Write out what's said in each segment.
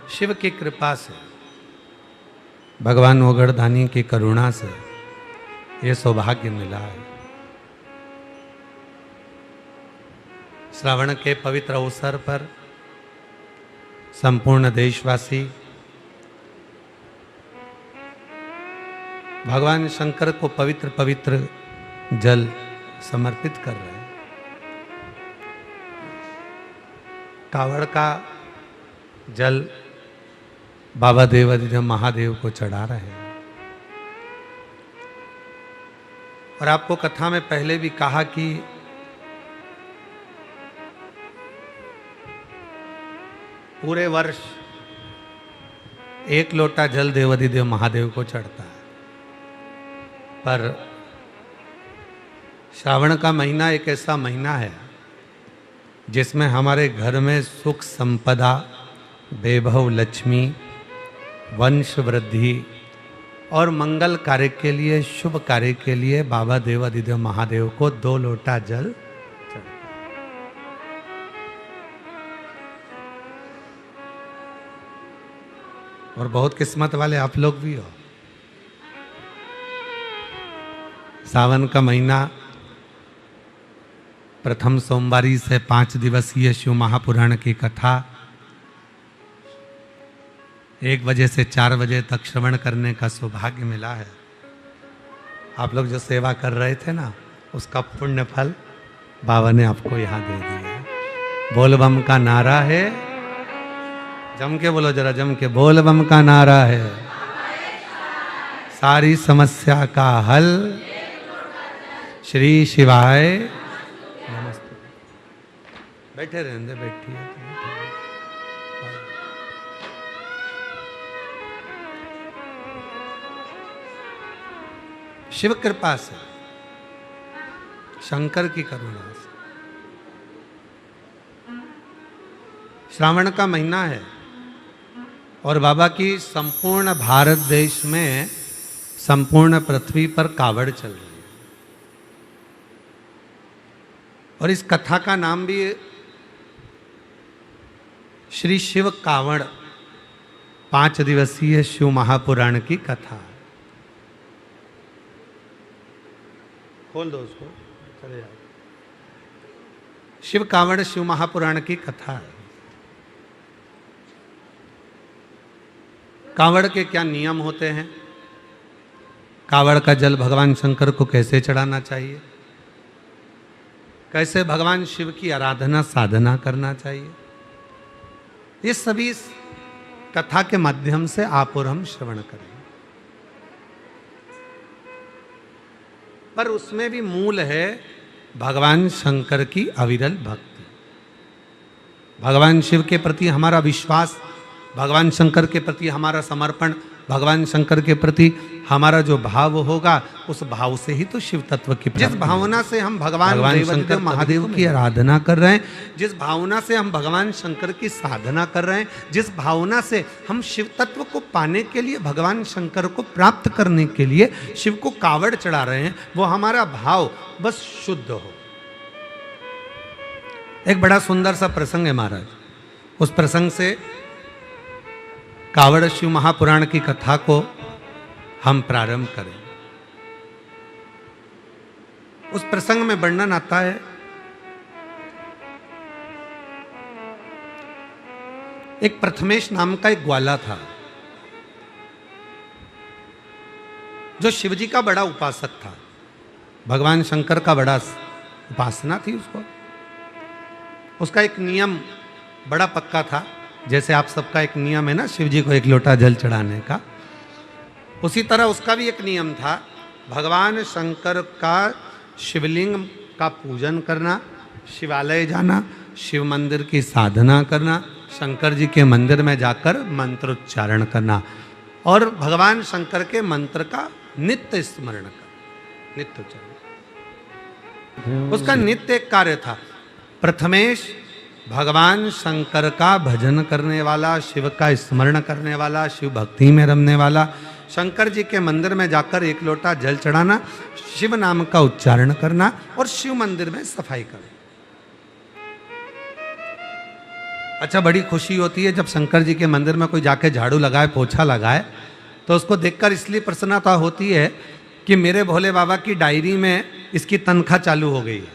शिव की कृपा से, भगवान ओगड़दानी की करुणा से ये सौभाग्य मिला है। श्रावण के पवित्र अवसर पर संपूर्ण देशवासी भगवान शंकर को पवित्र पवित्र जल समर्पित कर रहे हैं। कावड़ का जल बाबा देवाधिदेव महादेव को चढ़ा रहे हैं। और आपको कथा में पहले भी कहा कि पूरे वर्ष 1 लोटा जल देवाधिदेव महादेव को चढ़ता है, पर श्रावण का महीना एक ऐसा महीना है जिसमें हमारे घर में सुख संपदा, वैभव, लक्ष्मी, वंश वृद्धि और मंगल कार्य के लिए, शुभ कार्य के लिए बाबा देवाधिदेव महादेव को 2 लोटा जल चढ़ता है। और बहुत किस्मत वाले आप लोग भी हो। सावन का महीना प्रथम सोमवारी से 5 दिवसीय शिव महापुराण की कथा 1 बजे से 4 बजे तक श्रवण करने का सौभाग्य मिला है। आप लोग जो सेवा कर रहे थे ना, उसका पुण्य फल बाबा ने आपको यहाँ दे दिया। बोल बम का नारा है, जम के बोलो जरा, जम के। बोल बम का नारा है, सारी समस्या का हल, श्री शिवाय नमस्ते। बैठे रहने, बैठिए। शिव कृपा से, शंकर की करुणा से श्रावण का महीना है और बाबा की संपूर्ण भारत देश में, संपूर्ण पृथ्वी पर कावड़ चल रही है। और इस कथा का नाम भी श्री शिव कावड़ 5 दिवसीय शिव महापुराण की कथा है। खोल दो उसको, चले जाओ। शिव कावड़ शिव महापुराण की कथा है। कावड़ के क्या नियम होते हैं, कावड़ का जल भगवान शंकर को कैसे चढ़ाना चाहिए, कैसे भगवान शिव की आराधना साधना करना चाहिए, ये सभी इस कथा के माध्यम से आप और हम श्रवण करें। पर उसमें भी मूल है भगवान शंकर की अविरल भक्ति, भगवान शिव के प्रति हमारा विश्वास, भगवान शंकर के प्रति हमारा समर्पण, भगवान शंकर के प्रति हमारा जो भाव होगा, उस भाव से ही तो शिव तत्व की, जिस भावना से हम भगवान शंकर महादेव की आराधना कर रहे हैं, जिस भावना से हम भगवान शंकर की साधना कर रहे हैं, जिस भावना से हम शिव तत्व को पाने के लिए, भगवान शंकर को प्राप्त करने के लिए शिव को कावड़ चढ़ा रहे हैं, वो हमारा भाव बस शुद्ध हो। एक बड़ा सुंदर सा प्रसंग है महाराज, उस प्रसंग से कावड़ शिव महापुराण की कथा को हम प्रारंभ करें। उस प्रसंग में वर्णन आता है, एक प्रथमेश नाम का एक ग्वाला था जो शिवजी का बड़ा उपासक था, भगवान शंकर का बड़ा उपासना थी उसको। उसका एक नियम बड़ा पक्का था, जैसे आप सबका एक नियम है ना शिव जी को 1 लोटा जल चढ़ाने का, उसी तरह उसका भी एक नियम था, भगवान शंकर का शिवलिंग का पूजन करना, शिवालय जाना, शिव मंदिर की साधना करना, शंकर जी के मंदिर में जाकर मंत्रोच्चारण करना और भगवान शंकर के मंत्र का नित्य स्मरण करना, नित्य उच्चारण। उसका नित्य एक कार्य था। प्रथमेश भगवान शंकर का भजन करने वाला, शिव का स्मरण करने वाला, शिव भक्ति में रमने वाला, शंकर जी के मंदिर में जाकर 1 लोटा जल चढ़ाना, शिव नाम का उच्चारण करना और शिव मंदिर में सफाई करना। अच्छा, बड़ी खुशी होती है जब शंकर जी के मंदिर में कोई जाके झाड़ू लगाए, पोछा लगाए, तो उसको देखकर इसलिए प्रसन्नता होती है कि मेरे भोले बाबा की डायरी में इसकी तनख्वाह चालू हो गई है।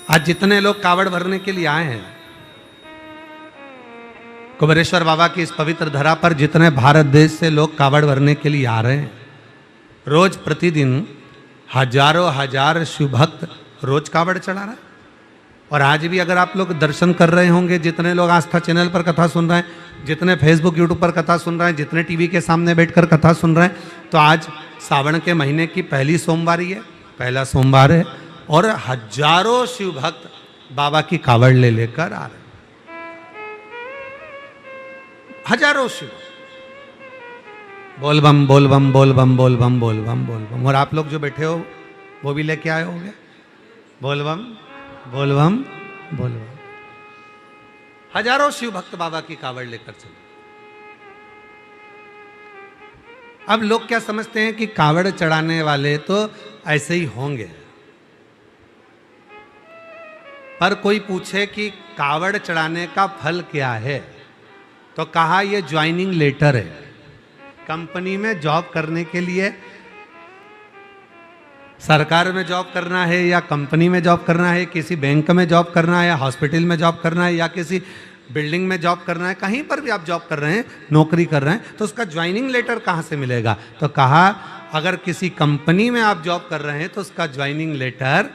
आज जितने लोग कावड़ भरने के लिए आए हैं कुबेरेश्वर बाबा की इस पवित्र धरा पर, जितने भारत देश से लोग कावड़ भरने के लिए आ रहे हैं, रोज प्रतिदिन हजारों हजार शिव भक्त रोज कावड़ चढ़ा रहे हैं। और आज भी अगर आप लोग दर्शन कर रहे होंगे, जितने लोग आस्था चैनल पर कथा सुन रहे हैं, जितने फेसबुक यूट्यूब पर कथा सुन रहे हैं, जितने टीवी के सामने बैठकर कथा सुन रहे हैं, तो आज सावन के महीने की पहली सोमवारी है, पहला सोमवार है, और हजारों शिव भक्त बाबा की कावड़ ले लेकर आ रहे हैं। हजारों शिव, बोल बम बोल बम बोल बम बोल बम बोल बम बोल बम। और आप लोग जो बैठे हो वो भी लेके आए होंगे, बोल बम बोल बम बोल बम। हजारों शिव भक्त बाबा की कावड़ लेकर चले। अब लोग क्या समझते हैं कि कावड़ चढ़ाने वाले तो ऐसे ही होंगे, पर कोई पूछे कि कावड़ चढ़ाने का फल क्या है, तो कहा यह ज्वाइनिंग लेटर है। कंपनी में जॉब करने के लिए, सरकार में जॉब करना है या कंपनी में जॉब करना है, किसी बैंक में जॉब करना है या हॉस्पिटल में जॉब करना है या किसी बिल्डिंग में जॉब करना है, कहीं पर भी आप जॉब कर रहे हैं, नौकरी कर रहे हैं, तो उसका ज्वाइनिंग लेटर कहाँ से मिलेगा? तो कहा अगर किसी कंपनी में आप जॉब कर रहे हैं तो उसका ज्वाइनिंग लेटर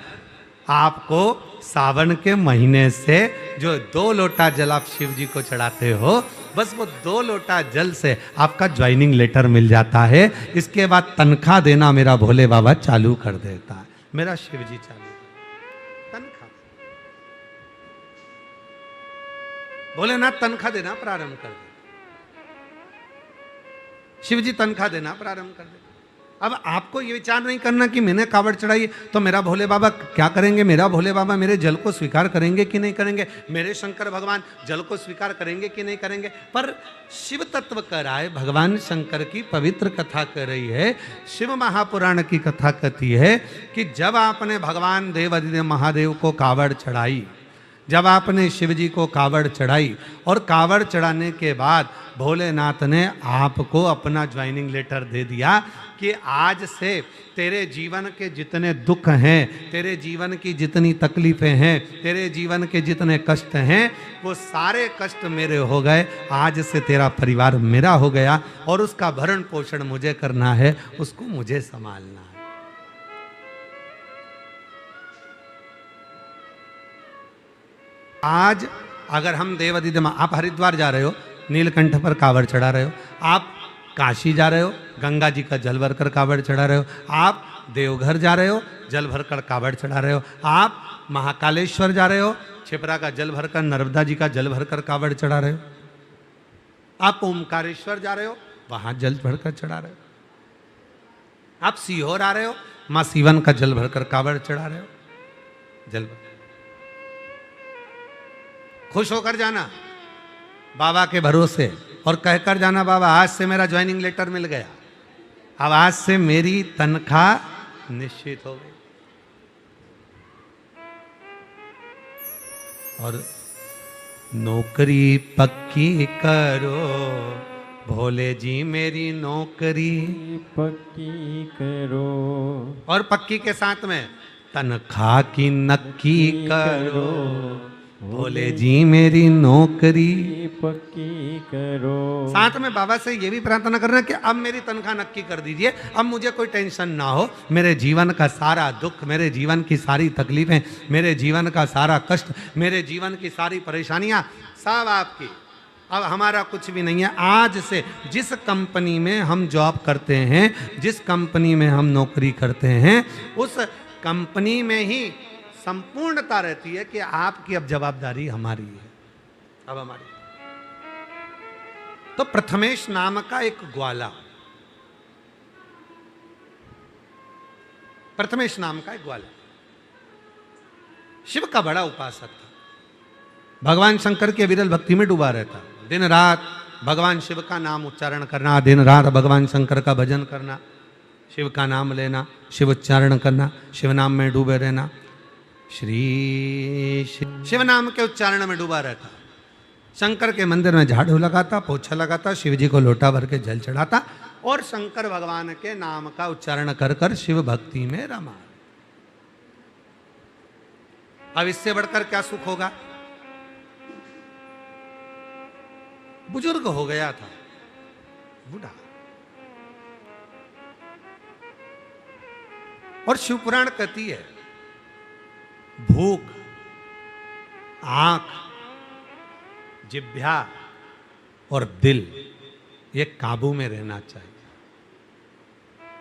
आपको सावन के महीने से जो 2 लोटा जल आप शिव जी को चढ़ाते हो, बस वो 2 लोटा जल से आपका ज्वाइनिंग लेटर मिल जाता है। इसके बाद तनख्वाह देना मेरा भोले बाबा चालू कर देता है, मेरा शिव जी चालू तनख्वाह, भोलेनाथ तनख्वाह देना प्रारंभ कर दे, शिव जी तनख्वाह देना प्रारंभ कर दे। अब आपको ये विचार नहीं करना कि मैंने कावड़ चढ़ाई तो मेरा भोले बाबा क्या करेंगे, मेरा भोले बाबा मेरे जल को स्वीकार करेंगे कि नहीं करेंगे, मेरे शंकर भगवान जल को स्वीकार करेंगे कि नहीं करेंगे। पर शिव तत्व कह रहा है, भगवान शंकर की पवित्र कथा कर रही है, शिव महापुराण की कथा कहती है कि जब आपने भगवान देवाधिदेव महादेव को कावड़ चढ़ाई, जब आपने शिव जी को कावड़ चढ़ाई और कावड़ चढ़ाने के बाद भोलेनाथ ने आपको अपना ज्वाइनिंग लेटर दे दिया कि आज से तेरे जीवन के जितने दुख हैं, तेरे जीवन की जितनी तकलीफें हैं, तेरे जीवन के जितने कष्ट हैं, वो सारे कष्ट मेरे हो गए, आज से तेरा परिवार मेरा हो गया और उसका भरण पोषण मुझे करना है, उसको मुझे संभालना है। आज अगर हम देवाधिदेव, आप हरिद्वार जा रहे हो, नीलकंठ पर कावड़ चढ़ा रहे हो, आप काशी जा रहे हो, गंगा जी का जल भरकर कावड़ चढ़ा रहे हो, आप देवघर जा रहे हो, जल भरकर कावड़ चढ़ा रहे हो, आप महाकालेश्वर जा रहे हो, छिपरा का जल भरकर, नर्मदा जी का जल भरकर कावड़ चढ़ा रहे हो, आप ओमकारेश्वर जा रहे हो, वहां जल भरकर चढ़ा रहे हो, आप सीहोर आ रहे हो, मां सीवन का जल भरकर कावड़ चढ़ा रहे हो, जल भर। खुश होकर जाना बाबा के भरोसे और कहकर जाना बाबा आज से मेरा ज्वाइनिंग लेटर मिल गया, अब आज से मेरी तनख्वाह निश्चित हो गई। और नौकरी पक्की करो भोले जी, मेरी नौकरी पक्की करो, और पक्की के साथ में तनख्वाह की नक्की करो भोले जी, मेरी नौकरी पक्की करो। साथ में बाबा से ये भी प्रार्थना करना कि अब मेरी तनख्वाह नक्की कर दीजिए, अब मुझे कोई टेंशन ना हो, मेरे जीवन का सारा दुख, मेरे जीवन की सारी तकलीफें, मेरे जीवन का सारा कष्ट, मेरे जीवन की सारी परेशानियां सब आपकी, अब हमारा कुछ भी नहीं है। आज से जिस कंपनी में हम जॉब करते हैं, जिस कंपनी में हम नौकरी करते हैं, उस कंपनी में ही संपूर्णता रहती है कि आपकी अब जवाबदारी हमारी है, अब हमारी। तो प्रथमेश नाम का एक ग्वाला, प्रथमेश नाम का एक ग्वाला शिव का बड़ा उपासक था, भगवान शंकर की विरल भक्ति में डूबा रहता, दिन रात भगवान शिव का नाम उच्चारण करना, दिन रात भगवान शंकर का भजन करना, शिव का नाम लेना, शिव उच्चारण करना, शिव नाम में डूबे रहना, श्री शिव नाम के उच्चारण में डूबा रहता, शंकर के मंदिर में झाड़ू लगाता, पोछा लगाता, शिव जी को लोटा भर के जल चढ़ाता और शंकर भगवान के नाम का उच्चारण कर कर शिव भक्ति में रमा। अब इससे बढ़कर क्या सुख होगा? बुजुर्ग हो गया था, बूढ़ा, और शिवपुराण कहती है भूख, आंख, जिह्वा और दिल ये काबू में रहना चाहिए।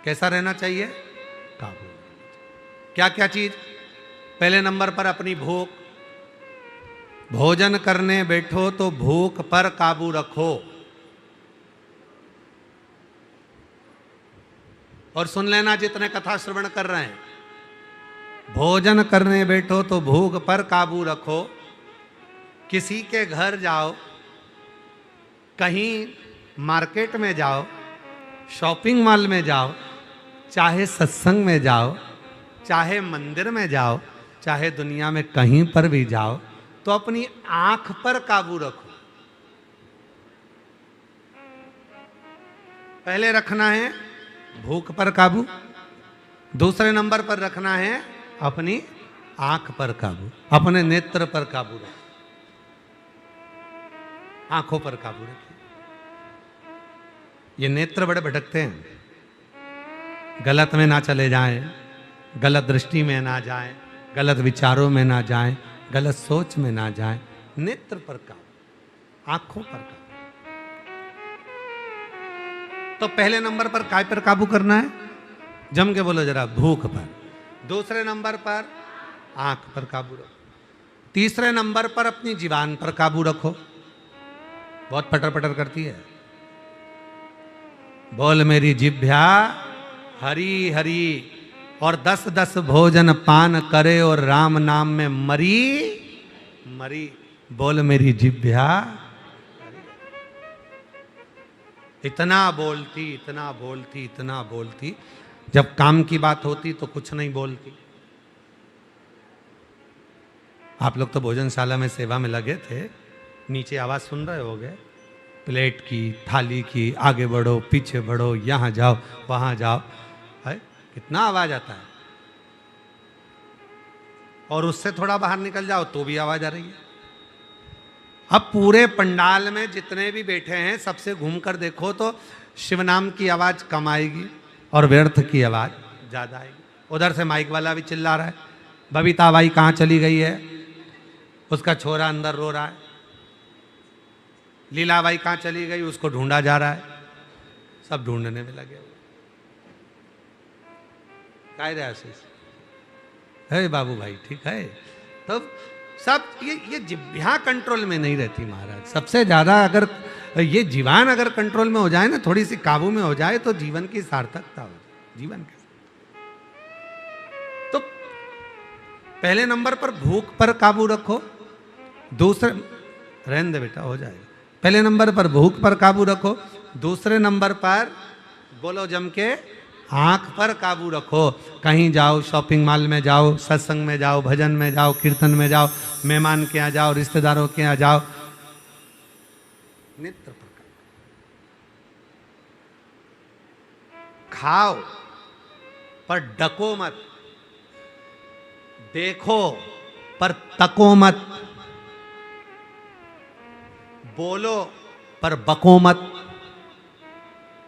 कैसा रहना चाहिए? काबू में। क्या क्या चीज? पहले नंबर पर अपनी भूख, भोजन करने बैठो तो भूख पर काबू रखो। और सुन लेना जितने कथा श्रवण कर रहे हैं, भोजन करने बैठो तो भूख पर काबू रखो। किसी के घर जाओ, कहीं मार्केट में जाओ, शॉपिंग मॉल में जाओ, चाहे सत्संग में जाओ, चाहे मंदिर में जाओ, चाहे दुनिया में कहीं पर भी जाओ, तो अपनी आंख पर काबू रखो। पहले रखना है भूख पर काबू, दूसरे नंबर पर रखना है अपनी आंख पर काबू, अपने नेत्र पर काबू रखो, आंखों पर काबू रखिए। ये नेत्र बड़े भटकते हैं, गलत में ना चले जाएं, गलत दृष्टि में ना जाएं, गलत विचारों में ना जाएं, गलत सोच में ना जाएं। नेत्र पर काबू, आंखों पर काबू। तो पहले नंबर पर काय पर काबू करना है? जम के बोलो जरा, भूख पर। दूसरे नंबर पर आंख पर काबू रखो। तीसरे नंबर पर अपनी जीवान पर काबू रखो, बहुत पटर पटर करती है। बोल मेरी जिह्वा हरी हरी, और 10-10 भोजन पान करे और राम नाम में मरी मरी। बोल मेरी जिह्वा, इतना बोलती, इतना बोलती, इतना बोलती, जब काम की बात होती तो कुछ नहीं बोलती। आप लोग तो भोजनशाला में सेवा में लगे थे, नीचे आवाज सुन रहे होगे, प्लेट की, थाली की, आगे बढ़ो, पीछे बढ़ो, यहाँ जाओ, वहाँ जाओ, है कितना आवाज आता है। और उससे थोड़ा बाहर निकल जाओ तो भी आवाज आ रही है। अब पूरे पंडाल में जितने भी बैठे हैं सबसे घूमकर देखो तो शिव नाम की आवाज कम आएगी और व्यर्थ की आवाज ज्यादा आएगी। उधर से माइक वाला भी चिल्ला रहा है, बबीता बाई कहाँ चली गई है, उसका छोरा अंदर रो रहा है, लीलाबाई कहाँ चली गई, उसको ढूंढा जा रहा है। सब ढूंढने में लगे हुए। काय रहे आशीष है बाबू भाई, ठीक है। तो सब ये जिह्वा कंट्रोल में नहीं रहती महाराज। सबसे ज्यादा अगर ये जीवान अगर कंट्रोल में हो जाए ना, थोड़ी सी काबू में हो जाए, तो जीवन की सार्थकता हो जाए, जीवन के। तो पहले नंबर पर भूख पर काबू रखो, दूसरे रहने दे बेटा, हो जाएगा। पहले नंबर पर भूख पर काबू रखो, दूसरे नंबर पर बोलो जम के आंख पर काबू रखो। कहीं जाओ, शॉपिंग मॉल में जाओ, सत्संग में जाओ, भजन में जाओ, कीर्तन में जाओ, मेहमान के यहाँ जाओ, रिश्तेदारों के यहाँ जाओ, नेत्र पर खाओ पर डको मत, देखो पर तको मत, बोलो पर बको मत,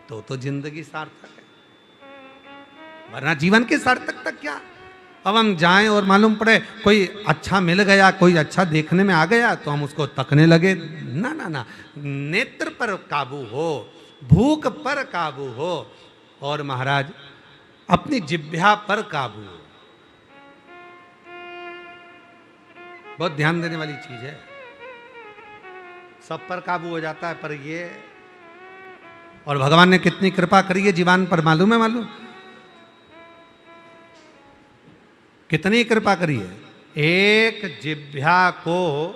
तो जिंदगी सार्थक है। वरना जीवन की सार्थकता क्या? अब हम जाएं और मालूम पड़े कोई अच्छा मिल गया, कोई अच्छा देखने में आ गया, तो हम उसको तकने लगे। ना ना ना, नेत्र पर काबू हो, भूख पर काबू हो, और महाराज अपनी जिह्वा पर काबू हो। बहुत ध्यान देने वाली चीज है। सब पर काबू हो जाता है, पर ये, और भगवान ने कितनी कृपा करी है जीवान पर, मालूम है? मालूम कितनी कृपा करी है। एक जिह्वा को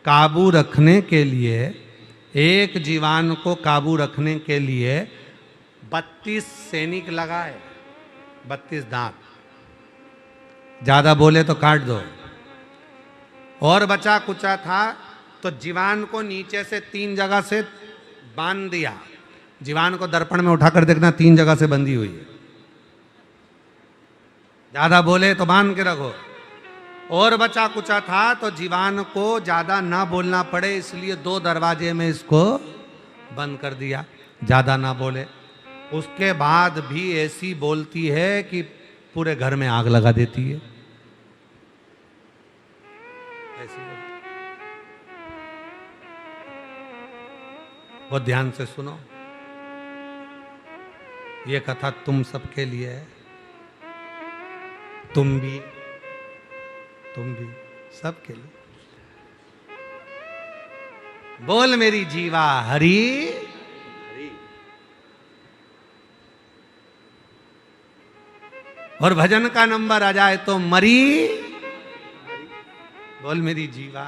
काबू रखने के लिए, एक जीवान को काबू रखने के लिए 32 सैनिक लगाए, 32 दांत। ज्यादा बोले तो काट दो। और बचा कुचा था तो जीवान को नीचे से 3 जगह से बांध दिया। जीवान को दर्पण में उठाकर देखना 3 जगह से बंधी हुई है। ज्यादा बोले तो बांध के रखो। और बचा कुचा था तो जीवान को ज्यादा ना बोलना पड़े इसलिए 2 दरवाजे में इसको बंद कर दिया, ज्यादा ना बोले। उसके बाद भी ऐसी बोलती है कि पूरे घर में आग लगा देती है। ऐसी बोलती। बहुत ध्यान से सुनो, ये कथा तुम सबके लिए है। तुम भी सबके लिए। बोल मेरी जीवा हरि हरि। और भजन का नंबर आ जाए तो मरी हरि। बोल मेरी जीवा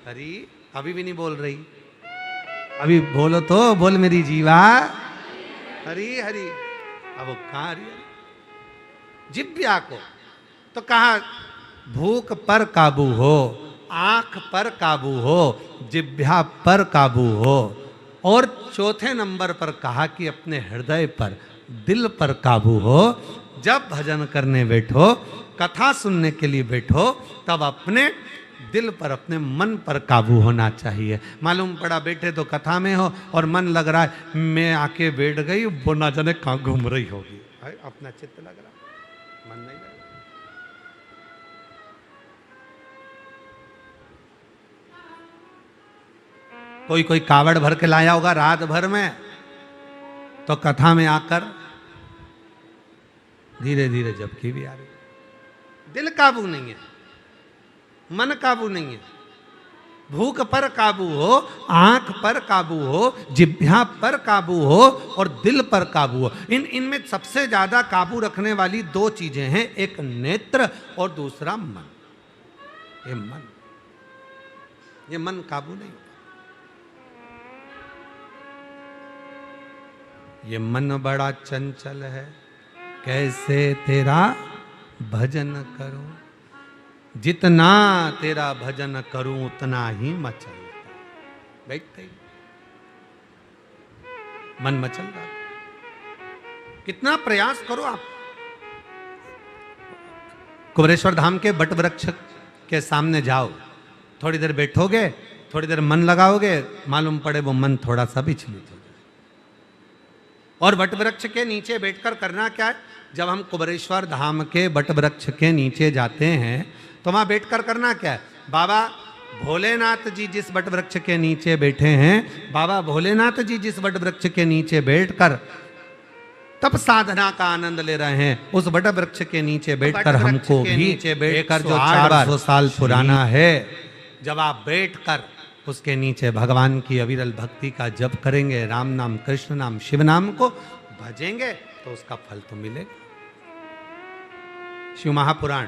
हरि। अभी भी नहीं बोल रही, अभी बोलो तो। बोल मेरी जीवा हरि हरि। अब वो कहाँ हरि हरि? जिब्या को तो कहा भूख पर काबू हो, आंख पर काबू हो, जिब्या पर काबू हो। और चौथे नंबर पर कहा कि अपने हृदय पर, दिल पर काबू हो। जब भजन करने बैठो, कथा सुनने के लिए बैठो, तब अपने दिल पर, अपने मन पर काबू होना चाहिए। मालूम पड़ा बैठे तो कथा में हो और मन लग रहा है मैं आके बैठ गई, वो ना जाने कहाँ घूम रही होगी। अपना चित्त लग रहा, मन नहीं लग रहा। कोई कावड़ भर के लाया होगा रात भर में, तो कथा में आकर धीरे धीरे झपकी भी आ रही। दिल काबू नहीं है, मन काबू नहीं है। भूख पर काबू हो, आंख पर काबू हो, जिह्वा पर काबू हो और दिल पर काबू हो। इनमें सबसे ज्यादा काबू रखने वाली 2 चीजें हैं, एक नेत्र और दूसरा मन। ये मन काबू नहीं। ये मन बड़ा चंचल है, कैसे तेरा भजन करूं। जितना तेरा भजन करूं उतना ही मचलता। बैठते ही मन मचल रहा। कितना प्रयास करो आप। कुबरेश्वर धाम के बट वृक्ष के सामने जाओ, थोड़ी देर बैठोगे, थोड़ी देर मन लगाओगे, मालूम पड़े वो मन थोड़ा सा विचलित हो जाए। और बट वृक्ष के नीचे बैठकर करना क्या है? जब हम कुबरेश्वर धाम के बट वृक्ष के नीचे जाते हैं तो वहां बैठकर करना क्या है? बाबा भोलेनाथ जी जिस बट वृक्ष के नीचे बैठे हैं, बाबा भोलेनाथ जी जिस बट वृक्ष के नीचे बैठकर तब साधना का आनंद ले रहे हैं, उस बट वृक्ष के नीचे बैठकर हमको भी नीचे बैठकर जो 400 साल पुराना है, जब आप बैठकर उसके नीचे भगवान की अविरल भक्ति का जप करेंगे, राम नाम, कृष्ण नाम, शिव नाम को भजेंगे, तो उसका फल तो मिलेगा। शिव महापुराण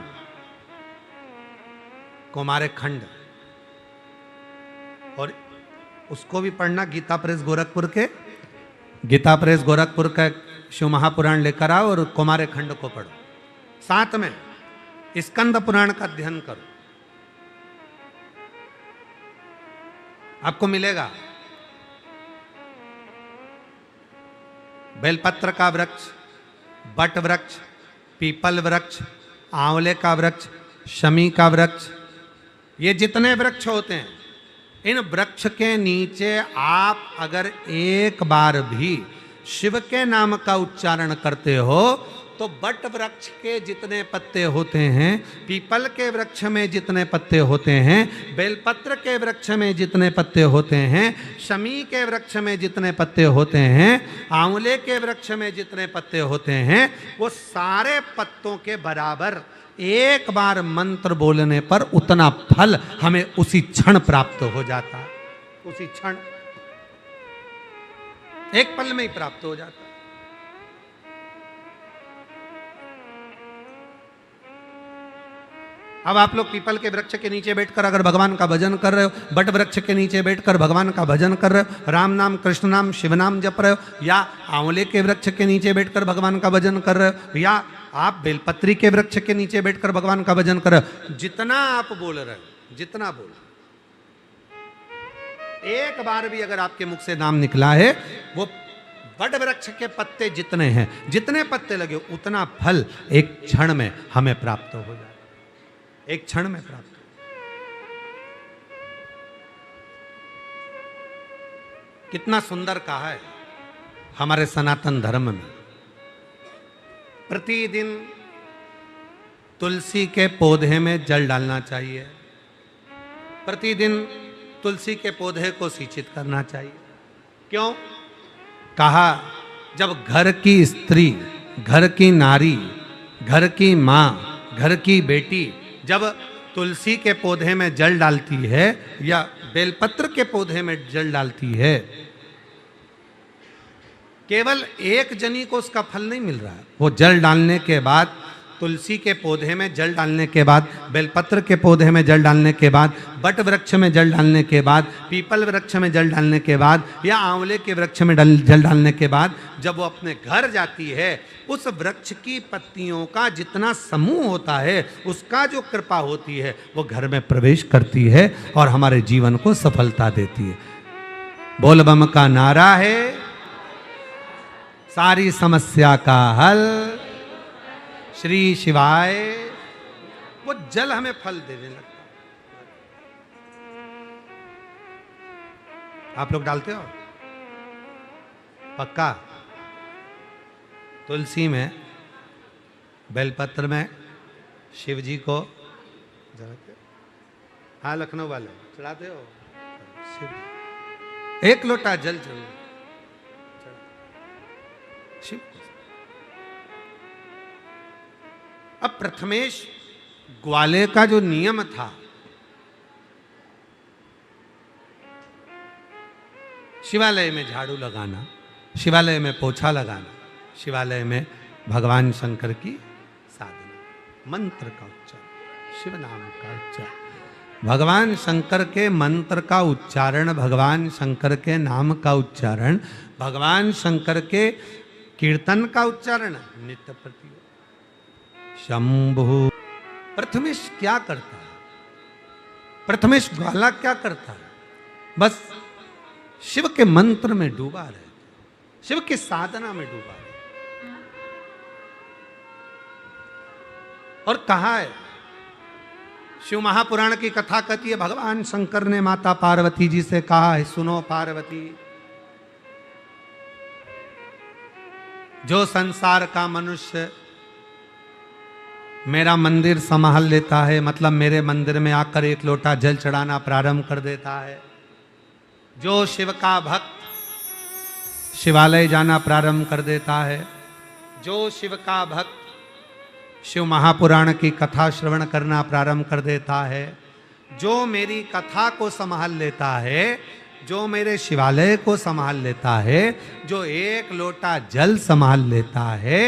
कुमारे खंड, और उसको भी पढ़ना। गीता प्रेस गोरखपुर के, गीता प्रेस गोरखपुर का शिव महापुराण लेकर आओ और कुमारे खंड को पढ़ो। साथ में स्कंद पुराण का अध्ययन करो, आपको मिलेगा। बेलपत्र का वृक्ष, बट वृक्ष, पीपल वृक्ष, आंवले का वृक्ष, शमी का वृक्ष, ये जितने वृक्ष होते हैं, इन वृक्ष के नीचे आप अगर एक बार भी शिव के नाम का उच्चारण करते हो तो बट वृक्ष के जितने पत्ते होते हैं, पीपल के वृक्ष में जितने पत्ते होते हैं, बेलपत्र के वृक्ष में जितने पत्ते होते हैं, शमी के वृक्ष में जितने पत्ते होते हैं, आंवले के वृक्ष में जितने पत्ते होते हैं, वो सारे पत्तों के बराबर एक बार मंत्र बोलने पर उतना फल हमें उसी क्षण प्राप्त हो जाता है। उसी क्षण, एक पल में ही प्राप्त हो जाता है। अब आप लोग पीपल के वृक्ष के नीचे बैठकर अगर भगवान का भजन कर रहे हो, बट वृक्ष के नीचे बैठकर भगवान का भजन कर रहे हो, राम नाम, कृष्ण नाम, शिव नाम जप रहे हो, या आंवले के वृक्ष के नीचे बैठकर भगवान का भजन कर रहे हो, या आप बेलपत्री के वृक्ष के नीचे बैठकर भगवान का भजन कर, जितना आप बोल रहे हो, जितना बोल, एक बार भी अगर आपके मुख से नाम निकला है, वो बड़ वृक्ष के पत्ते जितने हैं, जितने पत्ते लगे उतना फल एक क्षण में हमें प्राप्त हो जाए, एक क्षण में प्राप्त। कितना सुंदर कहा है हमारे सनातन धर्म में, प्रतिदिन तुलसी के पौधे में जल डालना चाहिए, प्रतिदिन तुलसी के पौधे को सिंचित करना चाहिए। क्यों? कहा, जब घर की स्त्री, घर की नारी, घर की माँ, घर की बेटी जब तुलसी के पौधे में जल डालती है या बेलपत्र के पौधे में जल डालती है, केवल एक जनी को उसका फल नहीं मिल रहा है, वो जल डालने के बाद, तुलसी के पौधे में जल डालने के बाद, बेलपत्र के पौधे में जल डालने के बाद, बट वृक्ष में जल डालने के बाद, पीपल वृक्ष में जल डालने के बाद, या आंवले के वृक्ष में जल डालने के बाद, जब वो अपने घर जाती है, उस वृक्ष की पत्तियों का जितना समूह होता है, उसका जो कृपा होती है, वो घर में प्रवेश करती है और हमारे जीवन को सफलता देती है। बोल बम का नारा है, सारी समस्या का हल श्री शिवाय। वो जल हमें फल देने लगता है। आप लोग डालते हो पक्का? तुलसी में, बेलपत्र में शिव जी को चढ़ाते हो? हाँ, लखनऊ वाले चढ़ाते हो शिव, एक लोटा जल जरूर शिव। अब प्रथमेश ग्वाले का जो नियम था, शिवालय में झाड़ू लगाना, शिवालय में पोछा लगाना, शिवालय में भगवान शंकर की साधना, मंत्र का उच्चारण, शिव नाम का उच्चारण, भगवान शंकर के मंत्र का उच्चारण, भगवान शंकर के नाम का उच्चारण, भगवान शंकर के कीर्तन का उच्चारण नित्य प्रति। शंभु प्रथमेश क्या करता है? प्रथमेश ग्वाला क्या करता है? बस शिव के मंत्र में डूबा रहे, शिव की साधना में डूबा रहे। और कहा है, शिव महापुराण की कथा कहती है, भगवान शंकर ने माता पार्वती जी से कहा है, सुनो पार्वती, जो संसार का मनुष्य मेरा मंदिर संभाल लेता है, मतलब मेरे मंदिर में आकर एक लोटा जल चढ़ाना प्रारंभ कर देता है, जो शिव का भक्त शिवालय जाना प्रारंभ कर देता है, जो शिव का भक्त शिव महापुराण की कथा श्रवण करना प्रारंभ कर देता है, जो मेरी कथा को संभाल लेता है, जो मेरे शिवालय को संभाल लेता है, जो एक लोटा जल संभाल लेता है,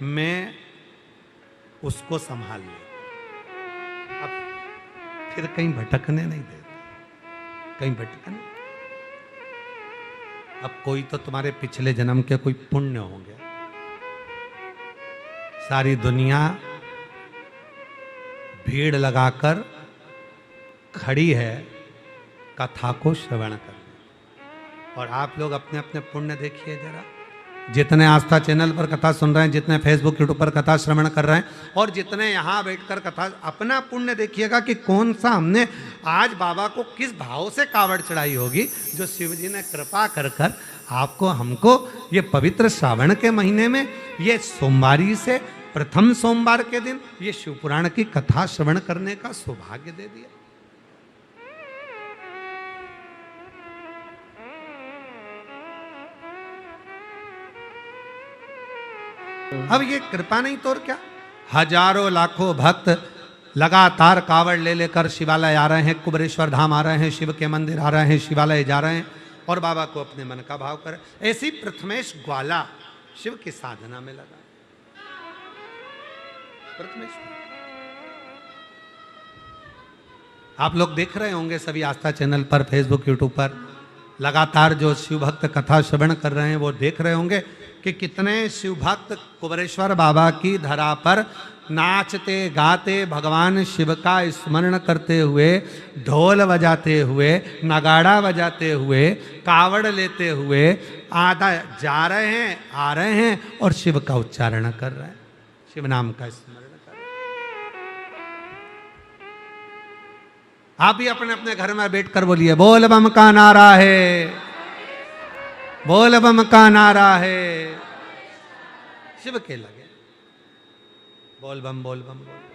मैं उसको संभाल लेता। अब फिर कहीं भटकने नहीं देता, कहीं भटकने। अब कोई तो तुम्हारे पिछले जन्म के कोई पुण्य होंगे, सारी दुनिया भीड़ लगाकर खड़ी है कथा को श्रवण करने। और आप लोग अपने अपने पुण्य देखिए जरा, जितने आस्था चैनल पर कथा सुन रहे हैं, जितने फेसबुक यूट्यूब पर कथा श्रवण कर रहे हैं, और जितने यहाँ बैठकर कथा, अपना पुण्य देखिएगा कि कौन सा हमने आज बाबा को किस भाव से कावड़ चढ़ाई होगी, जो शिव जी ने कृपा कर कर आपको हमको ये पवित्र श्रावण के महीने में, ये सोमवारी से प्रथम सोमवार के दिन ये शिवपुराण की कथा श्रवण करने का सौभाग्य दे दिया। अब ये कृपा नहीं तो और क्या? हजारों लाखों भक्त लगातार कावड़ ले लेकर शिवालय आ रहे हैं, कुबरेश्वर धाम आ रहे हैं, शिव के मंदिर आ रहे हैं, शिवालय जा रहे हैं और बाबा को अपने मन का भाव करें। ऐसी प्रथमेश ग्वाला शिव की साधना में लगा। प्रथमेश आप लोग देख रहे होंगे सभी आस्था चैनल पर, फेसबुक यूट्यूब पर लगातार जो शिव भक्त कथा श्रवण कर रहे हैं, वो देख रहे होंगे कि कितने शिव भक्त कुबरेश्वर बाबा की धरा पर नाचते गाते भगवान शिव का स्मरण करते हुए, ढोल बजाते हुए, नगाड़ा बजाते हुए, कावड़ लेते हुए आधा जा रहे हैं, आ रहे हैं और शिव का उच्चारण कर रहे हैं, शिव नाम का स्मरण कर रहे हैं। आप भी अपने अपने घर में बैठकर बोलिए, बोल बम का नारा है, बोल बम का नारा है, शिव के लगे बोल बम बोल बम बोल बम।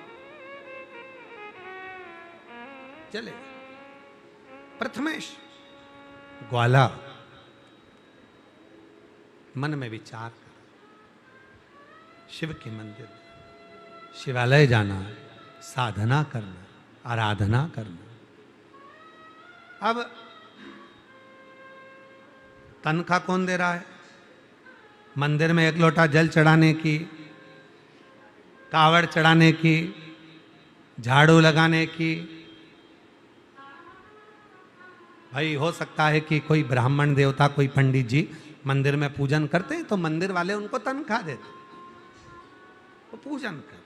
चले प्रथमेश ग्वाला मन में विचार कर, शिव के मंदिर शिवालय जाना, साधना करना, आराधना करना। अब तनख्वाह कौन दे रहा है? मंदिर में एक लोटा जल चढ़ाने की, कावड़ चढ़ाने की, झाड़ू लगाने की। भाई हो सकता है कि कोई ब्राह्मण देवता, कोई पंडित जी मंदिर में पूजन करते हैं तो मंदिर वाले उनको तनख्वाह देते, वो पूजन कर।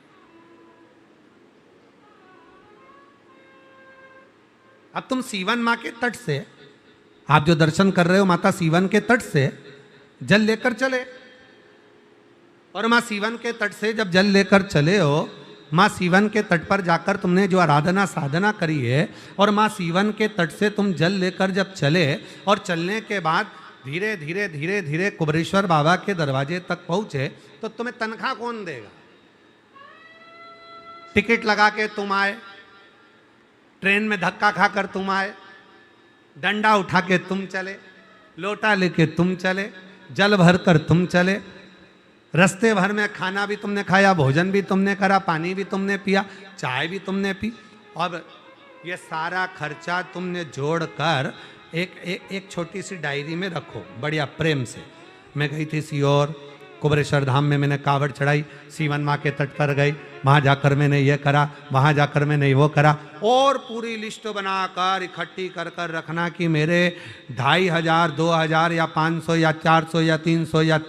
अब तुम सीवन मां के तट से, आप जो दर्शन कर रहे हो माता सीवन के तट से जल लेकर चले, और मां सीवन के तट से जब जल लेकर चले हो, मां सीवन के तट पर जाकर तुमने जो आराधना साधना करी है, और मां सीवन के तट से तुम जल लेकर जब चले और चलने के बाद धीरे धीरे धीरे धीरे कुबरेश्वर बाबा के दरवाजे तक पहुंचे, तो तुम्हें तनख्वाह कौन देगा? टिकट लगा के तुम आए, ट्रेन में धक्का खाकर तुम आए, डंडा उठा के तुम चले, लोटा लेके तुम चले, जल भर कर तुम चले, रास्ते भर में खाना भी तुमने खाया, भोजन भी तुमने करा, पानी भी तुमने पिया, चाय भी तुमने पी, और ये सारा खर्चा तुमने जोड़कर एक छोटी सी डायरी में रखो, बढ़िया प्रेम से। मैं गई थी सीहोर, कुबरेश्वर धाम में मैंने कावड़ चढ़ाई, सीवन माँ के तट पर गई, वहाँ जाकर मैंने ये करा, वहाँ जाकर मैंने वो करा, और पूरी लिस्ट बनाकर इकट्ठी कर कर रखना कि मेरे 2500, 2000 या 500 या 400 या 300 या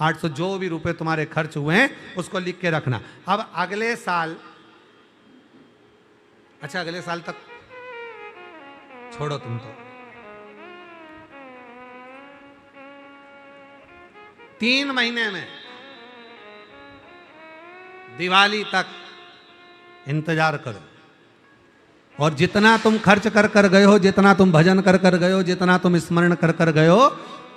800 जो भी रुपए तुम्हारे खर्च हुए हैं उसको लिख के रखना। अब अगले साल, अच्छा अगले साल तक छोड़ो तुम तो, 3 महीने में दिवाली तक इंतजार करो, और जितना तुम खर्च कर कर गए हो, जितना तुम भजन कर कर गए हो, जितना तुम स्मरण कर कर गए हो,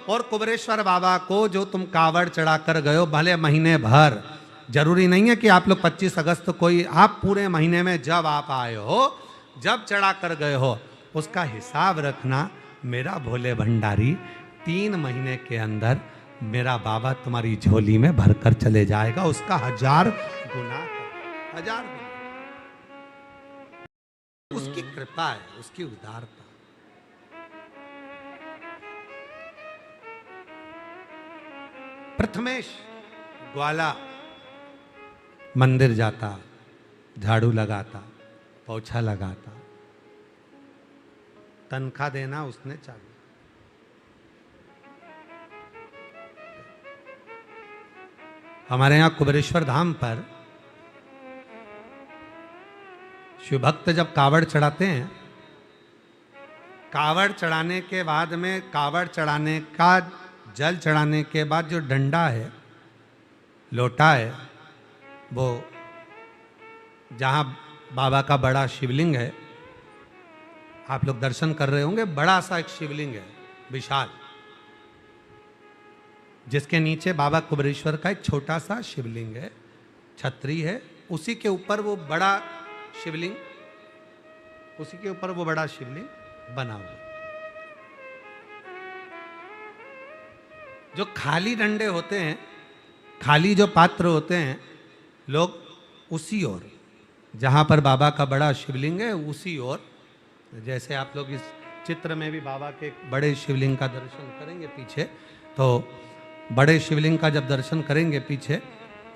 और कुबरेश्वर बाबा को जो तुम कावड़ चढ़ा कर गए हो, भले महीने भर, जरूरी नहीं है कि आप लोग 25 अगस्त को ही, आप पूरे महीने में जब आप आए हो, जब चढ़ा कर गए हो, उसका हिसाब रखना। मेरा भोले भंडारी 3 महीने के अंदर मेरा बाबा तुम्हारी झोली में भरकर चले जाएगा, उसका 1000 गुना, 1000 गुना। उसकी कृपा है, उसकी उदारता। प्रथमेश ग्वाला मंदिर जाता, झाड़ू लगाता, पोछा लगाता, तनख्वाह देना उसने चालू। हमारे यहां कुबरेश्वर धाम पर शिव भक्त जब कावड़ चढ़ाते हैं, कावड़ चढ़ाने के बाद में, कावड़ चढ़ाने का जल चढ़ाने के बाद जो डंडा है, लोटा है, वो जहाँ बाबा का बड़ा शिवलिंग है, आप लोग दर्शन कर रहे होंगे, बड़ा सा एक शिवलिंग है विशाल, जिसके नीचे बाबा कुबरेश्वर का एक छोटा सा शिवलिंग है, छतरी है, उसी के ऊपर वो बड़ा शिवलिंग, उसी के ऊपर वो बड़ा शिवलिंग बना हुआ। जो खाली डंडे होते हैं, खाली जो पात्र होते हैं, लोग उसी ओर, जहाँ पर बाबा का बड़ा शिवलिंग है उसी ओर, जैसे आप लोग इस चित्र में भी बाबा के बड़े शिवलिंग का दर्शन करेंगे पीछे, तो बड़े शिवलिंग का जब दर्शन करेंगे पीछे,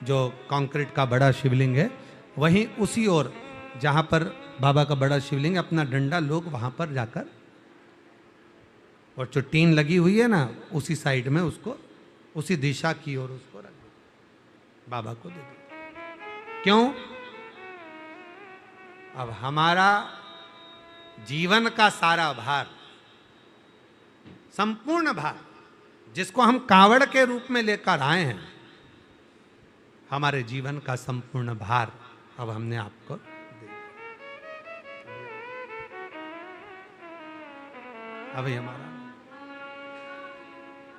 जो कंक्रीट का बड़ा शिवलिंग है, वहीं उसी ओर जहाँ पर बाबा का बड़ा शिवलिंग, अपना डंडा लोग वहाँ पर जाकर, और जो टीन लगी हुई है ना, उसी साइड में उसको उसी दिशा की ओर उसको रख दो, बाबा को दे दो। क्यों? अब हमारा जीवन का सारा भार, संपूर्ण भार, जिसको हम कावड़ के रूप में लेकर आए हैं, हमारे जीवन का संपूर्ण भार अब हमने आपको दे दिया। अब ये हमारा,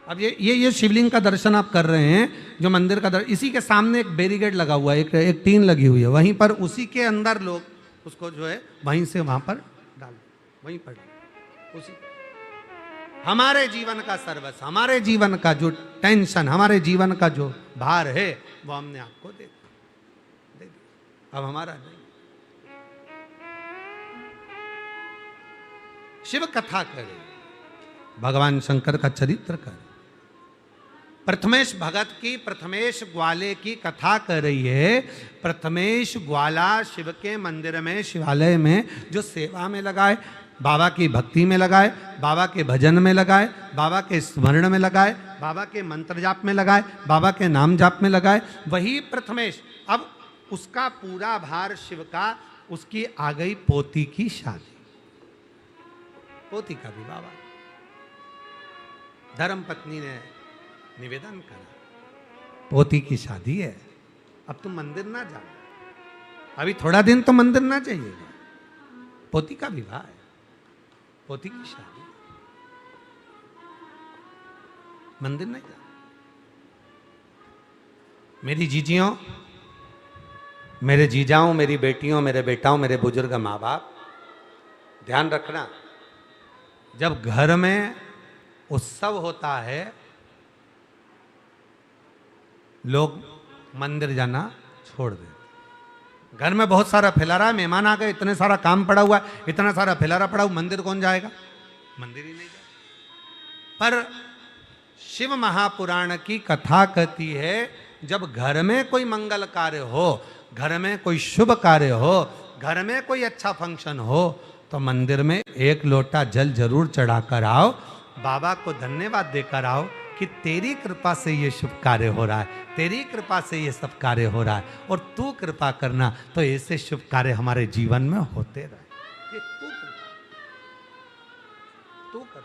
अब ये शिवलिंग का दर्शन आप कर रहे हैं, जो मंदिर का दर्शन, इसी के सामने एक बैरिकेड लगा हुआ है, एक टीन लगी हुई है, वहीं पर उसी के अंदर लोग उसको जो है वहीं से वहां पर डाल, वहीं पर डाल। उसी हमारे जीवन का सर्वस्व, हमारे जीवन का जो टेंशन, हमारे जीवन का जो भार है, वो हमने आपको दे दिया। अब हमारा नहीं। शिव कथा करे, भगवान शंकर का चरित्र करे। प्रथमेश भगत की, प्रथमेश ग्वाले की कथा कर रही है। प्रथमेश ग्वाला शिव के मंदिर में, शिवालय में जो सेवा में लगाए, बाबा की भक्ति में लगाए, बाबा के भजन में लगाए, बाबा के स्मरण में लगाए, बाबा के मंत्र जाप में लगाए, बाबा के नाम जाप में लगाए, वही प्रथमेश। अब उसका पूरा भार शिव का, उसकी आ गई पोती की शादी, पोती का भी बाबा। धर्म पत्नी ने निवेदन करा, पोती की शादी है, अब तुम मंदिर ना जाओ, अभी थोड़ा दिन तो मंदिर ना जाइएगा, पोती का विवाह है, पोती की शादी, मंदिर नहीं जाओ। मेरी जीजियों, मेरे जीजाओं, मेरी बेटियों, मेरे बेटाओं, मेरे बुजुर्ग माँ बाप, ध्यान रखना, जब घर में उत्सव होता है, लोग मंदिर जाना छोड़ देते। घर में बहुत सारा फैलारा, मेहमान आ गए, इतने सारा काम पड़ा हुआ है, इतना सारा फैलारा पड़ा हुआ, मंदिर कौन जाएगा? मंदिर ही नहीं जाएगा। पर शिव महापुराण की कथा कहती है, जब घर में कोई मंगल कार्य हो, घर में कोई शुभ कार्य हो, घर में कोई अच्छा फंक्शन हो, तो मंदिर में एक लोटा जल जरूर चढ़ाकर आओ, बाबा को धन्यवाद देकर आओ कि तेरी कृपा से ये शुभ कार्य हो रहा है, तेरी कृपा से ये सब कार्य हो रहा है, और तू कृपा करना तो ऐसे शुभ कार्य हमारे जीवन में होते रहे। ये तू कृपा, तू कर,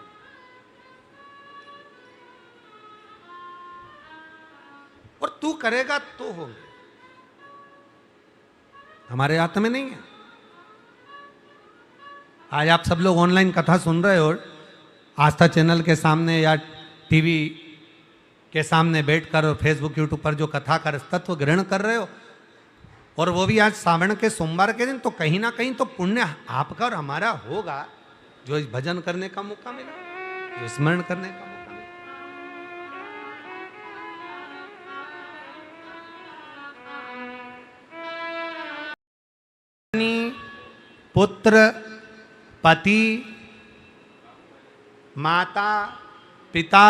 और तू करेगा तो होंगे, हमारे हाथ में नहीं है। आज आप सब लोग ऑनलाइन कथा सुन रहे हो, आस्था चैनल के सामने या टीवी के सामने बैठकर और फेसबुक यूट्यूब पर जो कथा का तत्व ग्रहण कर रहे हो, और वो भी आज सावन के सोमवार के दिन, तो कहीं ना कहीं तो पुण्य आपका और हमारा होगा, जो इस भजन करने का मौका मिला, जो स्मरण करने का मौका मिला। पुत्र, पति, माता, पिता,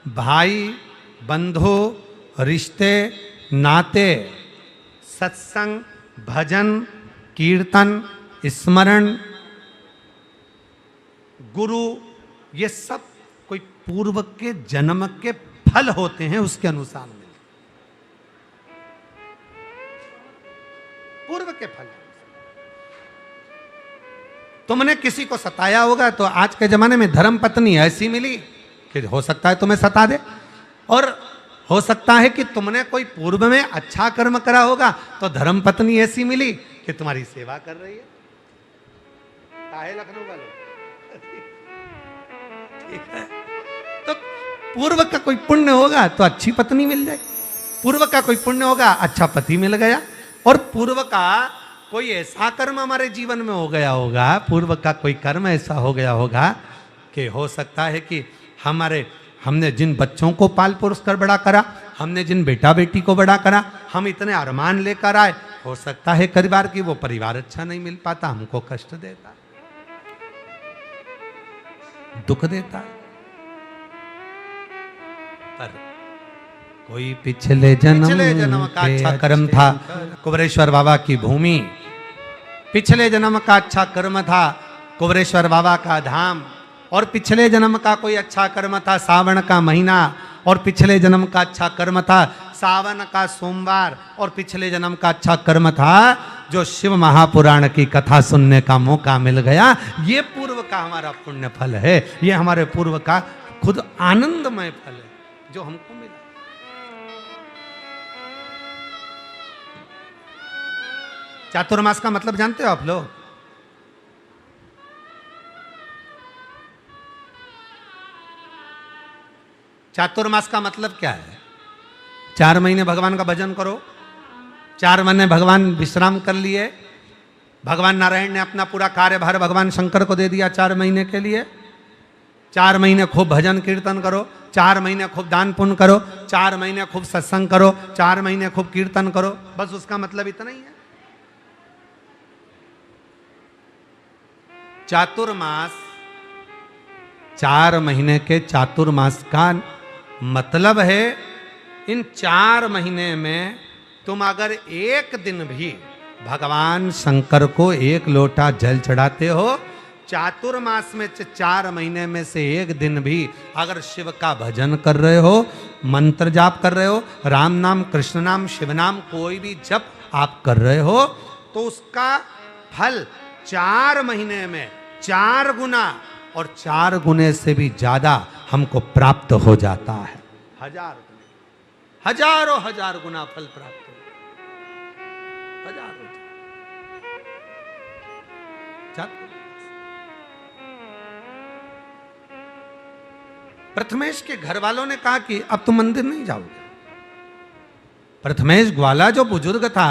भाई, बंधु, रिश्ते, नाते, सत्संग, भजन, कीर्तन, स्मरण, गुरु, ये सब कोई पूर्व के जन्म के फल होते हैं, उसके अनुसार मिलते, पूर्व के फल। तुमने किसी को सताया होगा, तो आज के जमाने में धर्म पत्नी ऐसी मिली कि हो सकता है तुम्हें सता दे, और हो सकता है कि तुमने कोई पूर्व में अच्छा कर्म करा होगा, तो धर्म पत्नी ऐसी मिली कि तुम्हारी सेवा कर रही है। काहे लखनऊ वालों, ठीक है? तो पूर्व का कोई पुण्य होगा तो अच्छी पत्नी मिल जाए, पूर्व का कोई पुण्य होगा अच्छा पति मिल गया, और पूर्व का कोई ऐसा कर्म हमारे जीवन में हो गया होगा, पूर्व का कोई कर्म ऐसा हो गया होगा कि हो सकता है कि हमने जिन बच्चों को पाल पोस कर बड़ा करा, हमने जिन बेटा बेटी को बड़ा करा, हम इतने अरमान लेकर आए, हो सकता है परिवार की वो परिवार अच्छा नहीं मिल पाता, हमको कष्ट देता, दुख देता। पर कोई पिछले जन्म का अच्छा कर्म था, कुबरेश्वर बाबा की भूमि, पिछले जन्म का अच्छा कर्म था कुबरेश्वर बाबा का धाम, और पिछले जन्म का कोई अच्छा कर्म था सावन का महीना, और पिछले जन्म का अच्छा कर्म था सावन का सोमवार, और पिछले जन्म का अच्छा कर्म था जो शिव महापुराण की कथा सुनने का मौका मिल गया। ये पूर्व का हमारा पुण्य फल है, ये हमारे पूर्व का खुद आनंदमय फल है जो हमको मिला। चातुर्मास का मतलब जानते हो आप लोग? चातुर्मास का मतलब क्या है? 4 महीने भगवान का भजन करो, 4 महीने भगवान विश्राम कर लिए, भगवान नारायण ने अपना पूरा कार्यभार भगवान शंकर को दे दिया 4 महीने के लिए। 4 महीने खूब भजन कीर्तन करो, 4 महीने खूब दान पुण्य करो, 4 महीने खूब सत्संग करो, 4 महीने खूब कीर्तन करो, बस उसका मतलब इतना ही है। चातुर्मास, 4 महीने के चातुर्मास का मतलब है इन 4 महीने में तुम अगर एक दिन भी भगवान शंकर को 1 लोटा जल चढ़ाते हो, चातुर्मास में 4 महीने में से 1 दिन भी अगर शिव का भजन कर रहे हो, मंत्र जाप कर रहे हो, राम नाम कृष्ण नाम शिव नाम कोई भी जप आप कर रहे हो, तो उसका फल 4 महीने में 4 गुना और 4 गुने से भी ज्यादा हमको प्राप्त हो जाता है। हजारों हजार गुना फल प्राप्त हो, हजारों। प्रथमेश के घर वालों ने कहा कि अब तुम मंदिर नहीं जाओगे। प्रथमेश ग्वाला जो बुजुर्ग था,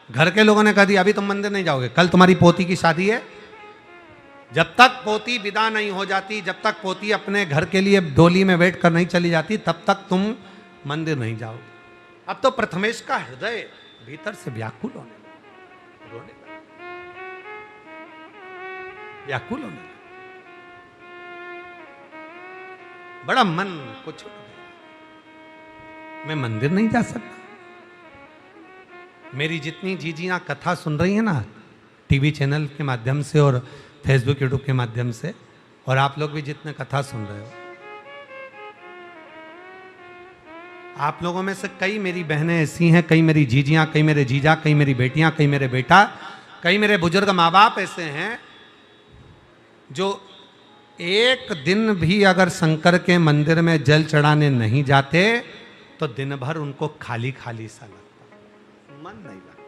घर के लोगों ने कहा दिया अभी तुम मंदिर नहीं जाओगे, कल तुम्हारी पोती की शादी है, जब तक पोती विदा नहीं हो जाती, जब तक पोती अपने घर के लिए डोली में बैठ कर नहीं चली जाती, तब तक तुम मंदिर नहीं जाओगे। अब तो प्रथमेश का हृदय भीतर से व्याकुल होने लगा, रोने लगा, व्याकुल होने लगा, बड़ा मन को छूट गया, मैं मंदिर नहीं जा सकता। मेरी जितनी जीजियां कथा सुन रही हैं ना, टीवी चैनल के माध्यम से और फेसबुक यूट्यूब के माध्यम से, और आप लोग भी जितने कथा सुन रहे हो, आप लोगों में से कई मेरी बहनें ऐसी हैं, कई मेरी जीजियां, कई मेरे जीजा, कई मेरी बेटियां, कई मेरे बेटा, कई मेरे बुजुर्ग माँ बाप ऐसे हैं जो एक दिन भी अगर शंकर के मंदिर में जल चढ़ाने नहीं जाते तो दिन भर उनको खाली खाली सा लगता, मन नहीं लगता,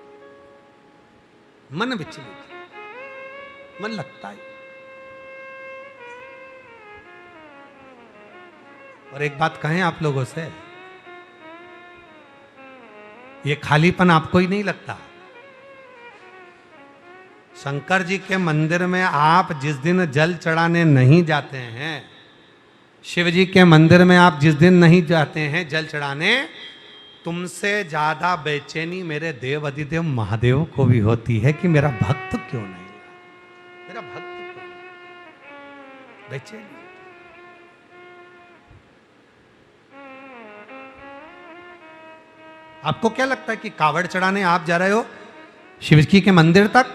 मन विचलित, मन लगता है। और एक बात कहें आप लोगों से, ये खालीपन आपको ही नहीं लगता। शंकर जी के मंदिर में आप जिस दिन जल चढ़ाने नहीं जाते हैं, शिव जी के मंदिर में आप जिस दिन नहीं जाते हैं जल चढ़ाने, तुमसे ज्यादा बेचैनी मेरे देव अधिदेव महादेव को भी होती है कि मेरा भक्त क्यों नहीं, मेरा भक्त क्यों नहीं, बेचैनी। आपको क्या लगता है कि कावड़ चढ़ाने आप जा रहे हो शिव जी के मंदिर तक,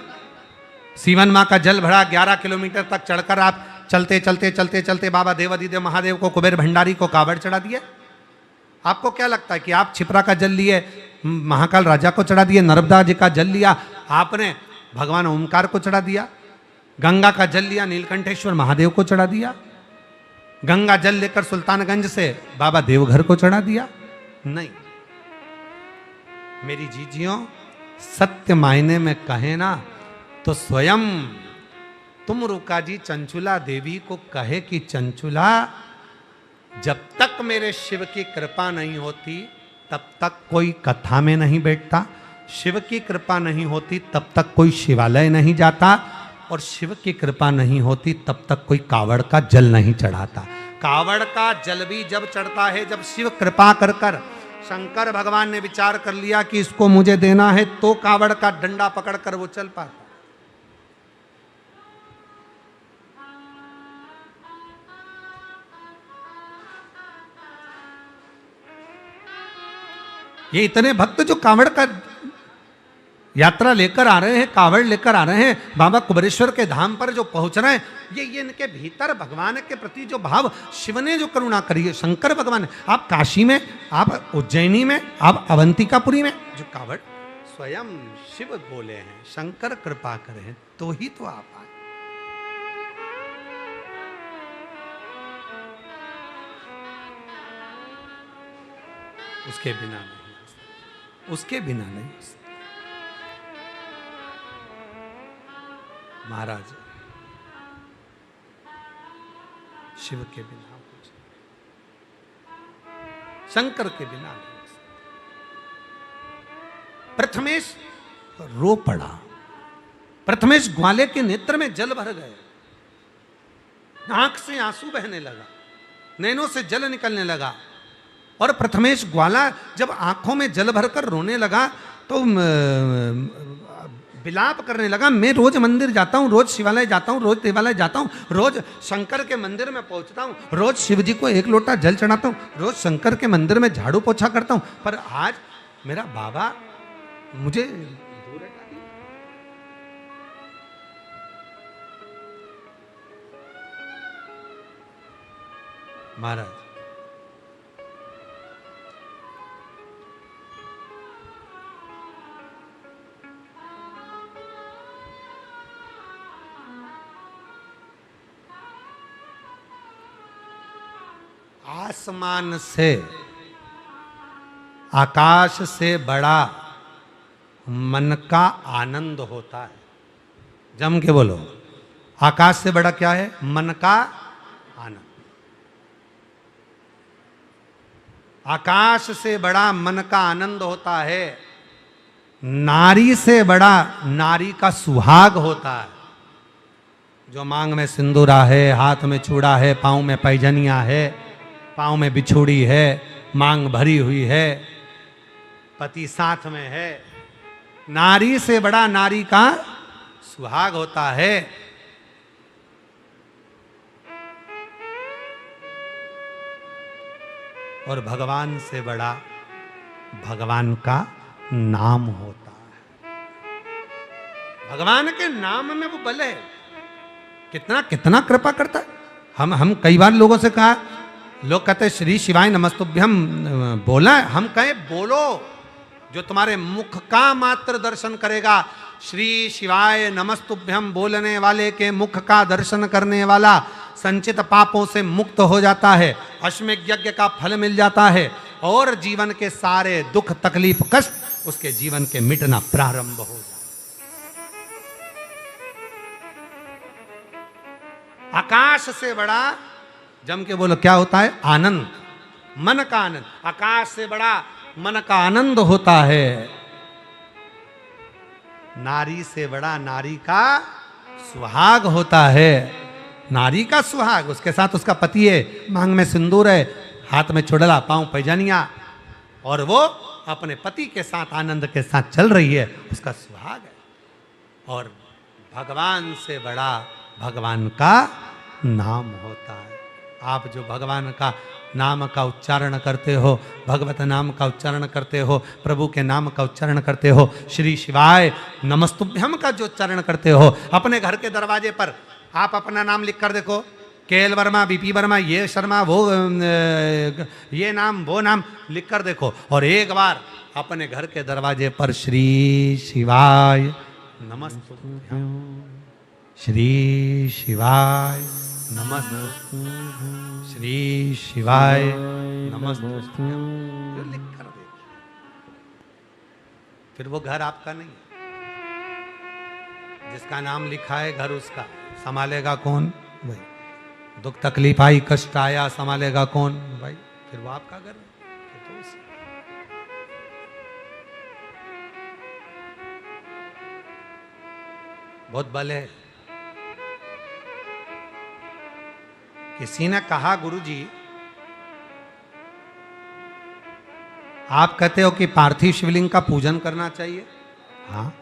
सीवन माँ का जल भरा 11 किलोमीटर तक चढ़कर आप चलते चलते चलते चलते बाबा देवादिदेव महादेव को, कुबेर भंडारी को कावड़ चढ़ा दिए? आपको क्या लगता है कि आप छिपरा का जल लिए, महाकाल राजा को चढ़ा दिए, नर्मदा जी का जल लिया आपने, भगवान ओमकार को चढ़ा दिया, गंगा का जल लिया नीलकंठेश्वर महादेव को चढ़ा दिया, गंगा जल लेकर सुल्तानगंज से बाबा देवघर को चढ़ा दिया? नहीं। मेरी जीजियों, सत्य मायने में कहे ना तो स्वयं तुम रुका जी चंचुला देवी को कहे कि चंचुला, जब तक मेरे शिव की कृपा नहीं होती तब तक कोई कथा में नहीं बैठता, शिव की कृपा नहीं होती तब तक कोई शिवालय नहीं जाता, और शिव की कृपा नहीं होती तब तक कोई कावड़ का जल नहीं चढ़ाता। कावड़ का जल भी जब चढ़ता है जब शिव कृपा कर कर शंकर भगवान ने विचार कर लिया कि इसको मुझे देना है, तो कावड़ का डंडा पकड़कर वो चल पाता। ये इतने भक्त जो कावड़ का यात्रा लेकर आ रहे हैं, कावड़ लेकर आ रहे हैं, बाबा कुबेरेश्वर के धाम पर जो पहुंच रहे हैं, ये इनके भीतर भगवान के प्रति जो भाव, शिव ने जो करुणा करी है, शंकर भगवान। आप काशी में, आप उज्जैनी में, आप अवंतिकापुरी में, जो कावड़ स्वयं शिव बोले हैं, शंकर कृपा करें तो ही तो आप आए। उसके बिना नहीं हो सकता, उसके बिना नहीं हो सकता। महाराज शिव के बिना कुछ, शंकर के बिना नहीं हो सकता। प्रथमेश रो पड़ा, प्रथमेश ग्वाले के नेत्र में जल भर गए, आंख से आंसू बहने लगा, नैनों से जल निकलने लगा। और प्रथमेश ग्वाला जब आंखों में जल भरकर रोने लगा तो विलाप करने लगा, मैं रोज मंदिर जाता हूँ, रोज शिवालय जाता हूँ, रोज देवालय जाता हूँ, रोज शंकर के मंदिर में पहुंचता हूँ, रोज शिव जी को एक लोटा जल चढ़ाता हूँ, रोज शंकर के मंदिर में झाड़ू पोछा करता हूँ, पर आज मेरा बाबा मुझे दूर हटा दिया। महाराज आसमान से, आकाश से बड़ा मन का आनंद होता है। जम के बोलो, आकाश से बड़ा क्या है? मन का आनंद। आकाश से बड़ा मन का आनंद होता है, नारी से बड़ा नारी का सुहाग होता है। जो मांग में सिंदूरा है, हाथ में चूड़ा है, पांव में पैजनिया है, पांव में बिछुड़ी है, मांग भरी हुई है, पति साथ में है, नारी से बड़ा नारी का सुहाग होता है। और भगवान से बड़ा भगवान का नाम होता है। भगवान के नाम में वो बल है। कितना कितना कृपा करता है। हम कई बार लोगों से कहा, लोग कहते श्री शिवाय नमस्तुभ्यम बोला, हम कहे बोलो, जो तुम्हारे मुख का मात्र दर्शन करेगा। श्री शिवाय नमस्तुभ्यम बोलने वाले के मुख का दर्शन करने वाला संचित पापों से मुक्त हो जाता है, अश्वमेध यज्ञ का फल मिल जाता है, और जीवन के सारे दुख तकलीफ कष्ट उसके जीवन के मिटना प्रारंभ हो जाता है। आकाश से बड़ा, जम के बोलो क्या होता है? आनंद, मन का आनंद। आकाश से बड़ा मन का आनंद होता है। नारी से बड़ा नारी का सुहाग होता है। नारी का सुहाग, उसके साथ उसका पति है, मांग में सिंदूर है, हाथ में चुड़ला, पांव पैजनिया, और वो अपने पति के साथ आनंद के साथ चल रही है, उसका सुहाग है। और भगवान से बड़ा भगवान का नाम होता है। आप जो भगवान का नाम का उच्चारण करते हो, भगवत नाम का उच्चारण करते हो, प्रभु के नाम का उच्चारण करते हो, श्री शिवाय नमस्तुभ्यम का जो उच्चारण करते हो, अपने घर के दरवाजे पर आप अपना नाम लिख कर देखो, केएल वर्मा, बीपी वर्मा, ये शर्मा, वो ये नाम वो नाम लिख कर देखो, और एक बार अपने घर के दरवाजे पर श्री शिवाय नमस्तुभ्यम, श्री शिवाय नमस्तुभ्यम, श्री शिवाय नमस्तुभ्यम लिख कर दे, फिर वो घर आपका नहीं, जिसका नाम लिखा है घर उसका। संभालेगा कौन? वही। दुख तकलीफ आई, कष्ट आया, संभालेगा कौन? भाई, फिर वो आपका घर है, तो बहुत बल है। किसी ने कहा, गुरुजी आप कहते हो कि पार्थिव शिवलिंग का पूजन करना चाहिए। हाँ,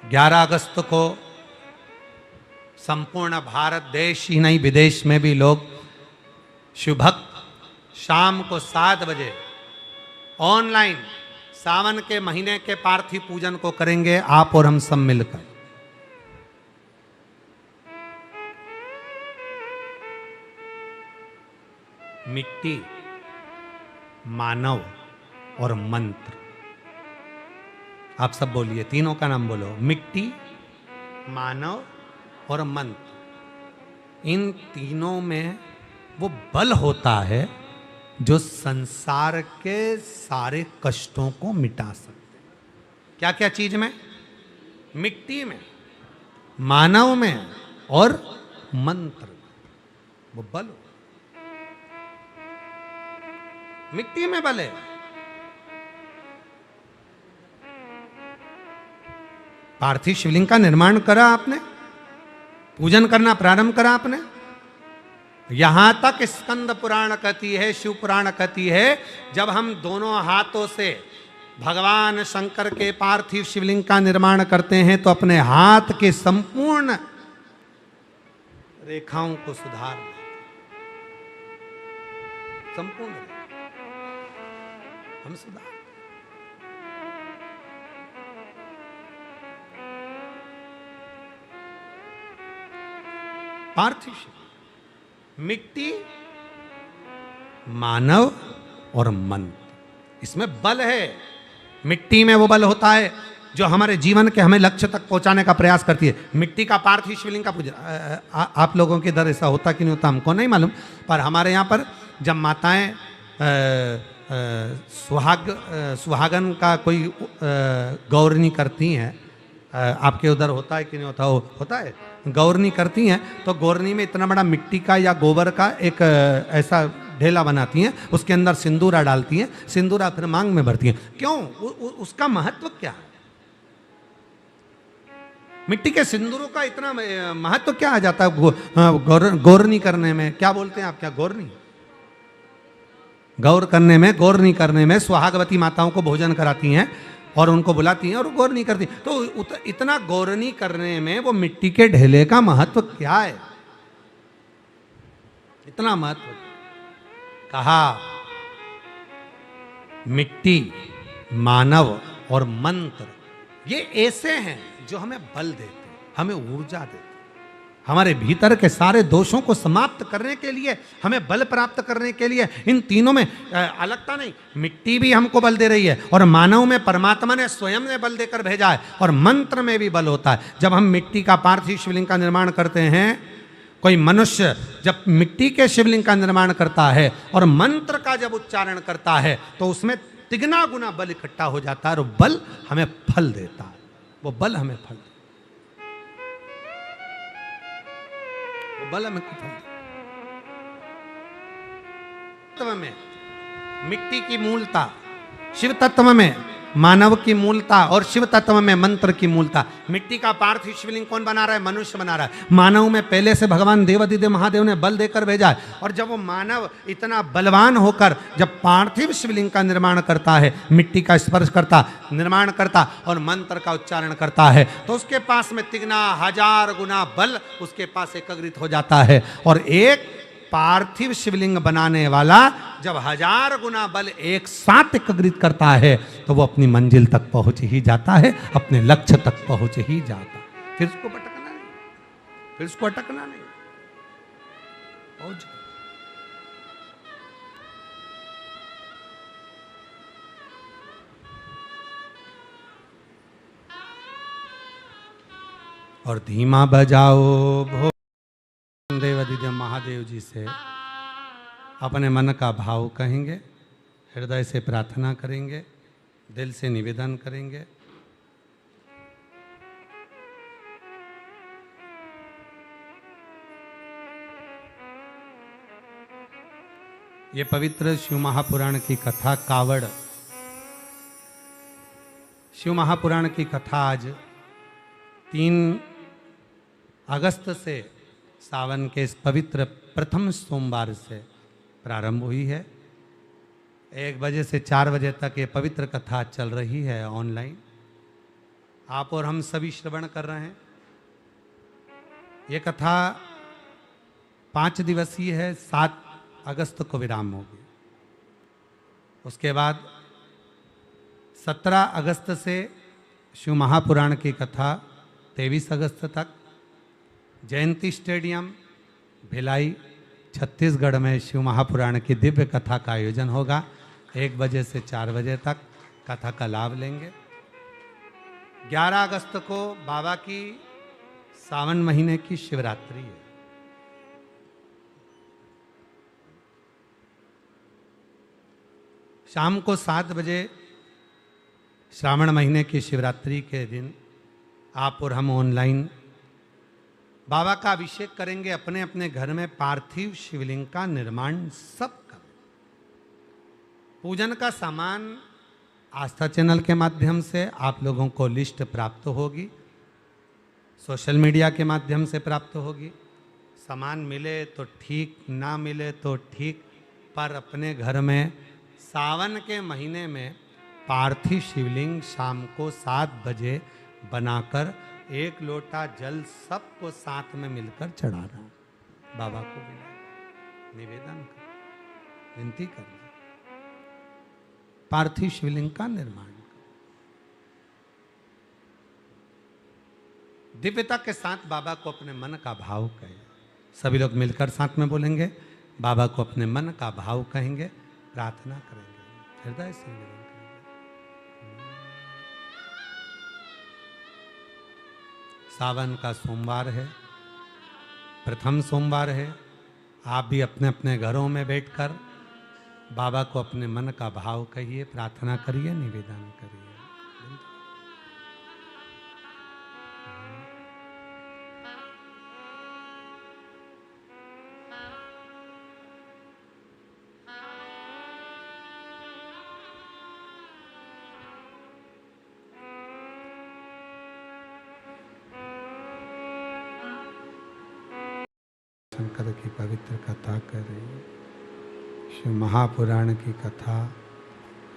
11 अगस्त को संपूर्ण भारत देश ही नहीं, विदेश में भी लोग शिव भक्त शाम को 7 बजे ऑनलाइन सावन के महीने के पार्थिव पूजन को करेंगे आप और हम सब मिलकर। मिट्टी, मानव और मंत्र। आप सब बोलिए, तीनों का नाम बोलो। मिट्टी, मानव और मंत्र। इन तीनों में वो बल होता है जो संसार के सारे कष्टों को मिटा सकते। क्या क्या चीज में? मिट्टी में, मानव में और मंत्र में वो बल। मिट्टी में बल है। पार्थिव शिवलिंग का निर्माण करा आपने, पूजन करना प्रारंभ करा आपने। यहां तक स्कंद पुराण कहती है, शिव पुराण कहती है, जब हम दोनों हाथों से भगवान शंकर के पार्थिव शिवलिंग का निर्माण करते हैं तो अपने हाथ के संपूर्ण रेखाओं को सुधार संपूर्ण हम सुधार। पार्थिव मिट्टी, मानव और मंत्र, इसमें बल है। मिट्टी में वो बल होता है जो हमारे जीवन के हमें लक्ष्य तक पहुंचाने का प्रयास करती है। मिट्टी का पार्थिव शिवलिंग का पूजन आप लोगों के इधर ऐसा होता कि नहीं होता हमको नहीं मालूम, पर हमारे यहाँ पर जब माताएं सुहागन का कोई गौरनी करती हैं, आपके उधर होता है कि नहीं होता? होता है। गौरनी करती हैं तो गौरनी में इतना बड़ा मिट्टी का या गोबर का एक ऐसा ढेला बनाती हैं, उसके अंदर सिंदूरा डालती हैं, सिंदूरा फिर मांग में भरती हैं। क्यों? उसका महत्व क्या है? मिट्टी के सिंदूरों का इतना महत्व क्या आ जाता है गौरनी करने में? क्या बोलते हैं आप? क्या गौरनी? गौर करने में, गौरनी करने में सुहागवती माताओं को भोजन कराती हैं और उनको बुलाती हैं और गौर नहीं करती। तो इतना गौरनी करने में वो मिट्टी के ढेले का महत्व क्या है? इतना महत्व कहा। मिट्टी, मानव और मंत्र ये ऐसे हैं जो हमें बल देते हैं, हमें ऊर्जा देते हैं, हमारे भीतर के सारे दोषों को समाप्त करने के लिए, हमें बल प्राप्त करने के लिए। इन तीनों में अलगता नहीं। मिट्टी भी हमको बल दे रही है और मानव में परमात्मा ने स्वयं ने बल देकर भेजा है, और मंत्र में भी बल होता है। जब हम मिट्टी का पार्थिव शिवलिंग का निर्माण करते हैं, कोई मनुष्य जब मिट्टी के शिवलिंग का निर्माण करता है और मंत्र का जब उच्चारण करता है तो उसमें तिगना गुना बल इकट्ठा हो जाता है और बल हमें फल देता है। वो बल हमें फल, बल में तत्व में मिट्टी की मूलता, शिव तत्व में मानव की मूलता और शिव तत्व में मंत्र की मूलता। मिट्टी का पार्थिव शिवलिंग कौन बना रहा है? मनुष्य बना रहा है। मानव में पहले से भगवान देवादिदेव महादेव ने बल देकर भेजा है, और जब वो मानव इतना बलवान होकर जब पार्थिव शिवलिंग का निर्माण करता है, मिट्टी का स्पर्श करता, निर्माण करता और मंत्र का उच्चारण करता है, तो उसके पास में तिगना हजार गुना बल उसके पास एकत्रित हो जाता है। और एक पार्थिव शिवलिंग बनाने वाला जब हजार गुना बल एक साथ एकत्रित करता है तो वो अपनी मंजिल तक पहुंच ही जाता है, अपने लक्ष्य तक पहुंच ही जाता है। फिर उसको भटकना नहीं, फिर उसको अटकना नहीं, पहुंच। और धीमा बजाओ भो देवादिदेव महादेव जी से अपने मन का भाव कहेंगे, हृदय से प्रार्थना करेंगे, दिल से निवेदन करेंगे। ये पवित्र शिव महापुराण की कथा कावड़, शिव महापुराण की कथा आज 3 अगस्त से सावन के इस पवित्र प्रथम सोमवार से प्रारंभ हुई है। 1 बजे से 4 बजे तक ये पवित्र कथा चल रही है ऑनलाइन। आप और हम सभी श्रवण कर रहे हैं। ये कथा 5 दिवसीय है, 7 अगस्त को विराम होगी। उसके बाद 17 अगस्त से शिव महापुराण की कथा 23 अगस्त तक जयंती स्टेडियम भिलाई छत्तीसगढ़ में शिव महापुराण की दिव्य कथा का आयोजन होगा। 1 बजे से 4 बजे तक कथा का लाभ लेंगे। 11 अगस्त को बाबा की सावन महीने की शिवरात्रि है। शाम को 7 बजे श्रावण महीने की शिवरात्रि के दिन आप और हम ऑनलाइन बाबा का अभिषेक करेंगे। अपने अपने घर में पार्थिव शिवलिंग का निर्माण सब करें। पूजन का सामान आस्था चैनल के माध्यम से आप लोगों को लिस्ट प्राप्त होगी, सोशल मीडिया के माध्यम से प्राप्त होगी। सामान मिले तो ठीक, ना मिले तो ठीक, पर अपने घर में सावन के महीने में पार्थिव शिवलिंग शाम को 7 बजे बनाकर 1 लोटा जल सबको साथ में मिलकर चढ़ाना। बाबा को निवेदन कर, विनती करना, पार्थिव शिवलिंग का निर्माण कर। दिव्यता के साथ बाबा को अपने मन का भाव कहें। सभी लोग मिलकर साथ में बोलेंगे, बाबा को अपने मन का भाव कहेंगे, प्रार्थना करेंगे, हृदय से निवेदन करेंगे। सावन का सोमवार है, प्रथम सोमवार है। आप भी अपने अपने घरों में बैठकर बाबा को अपने मन का भाव कहिए, प्रार्थना करिए, निवेदन करिए। शंकर की पवित्र कथा कर रही है, शिव महापुराण की कथा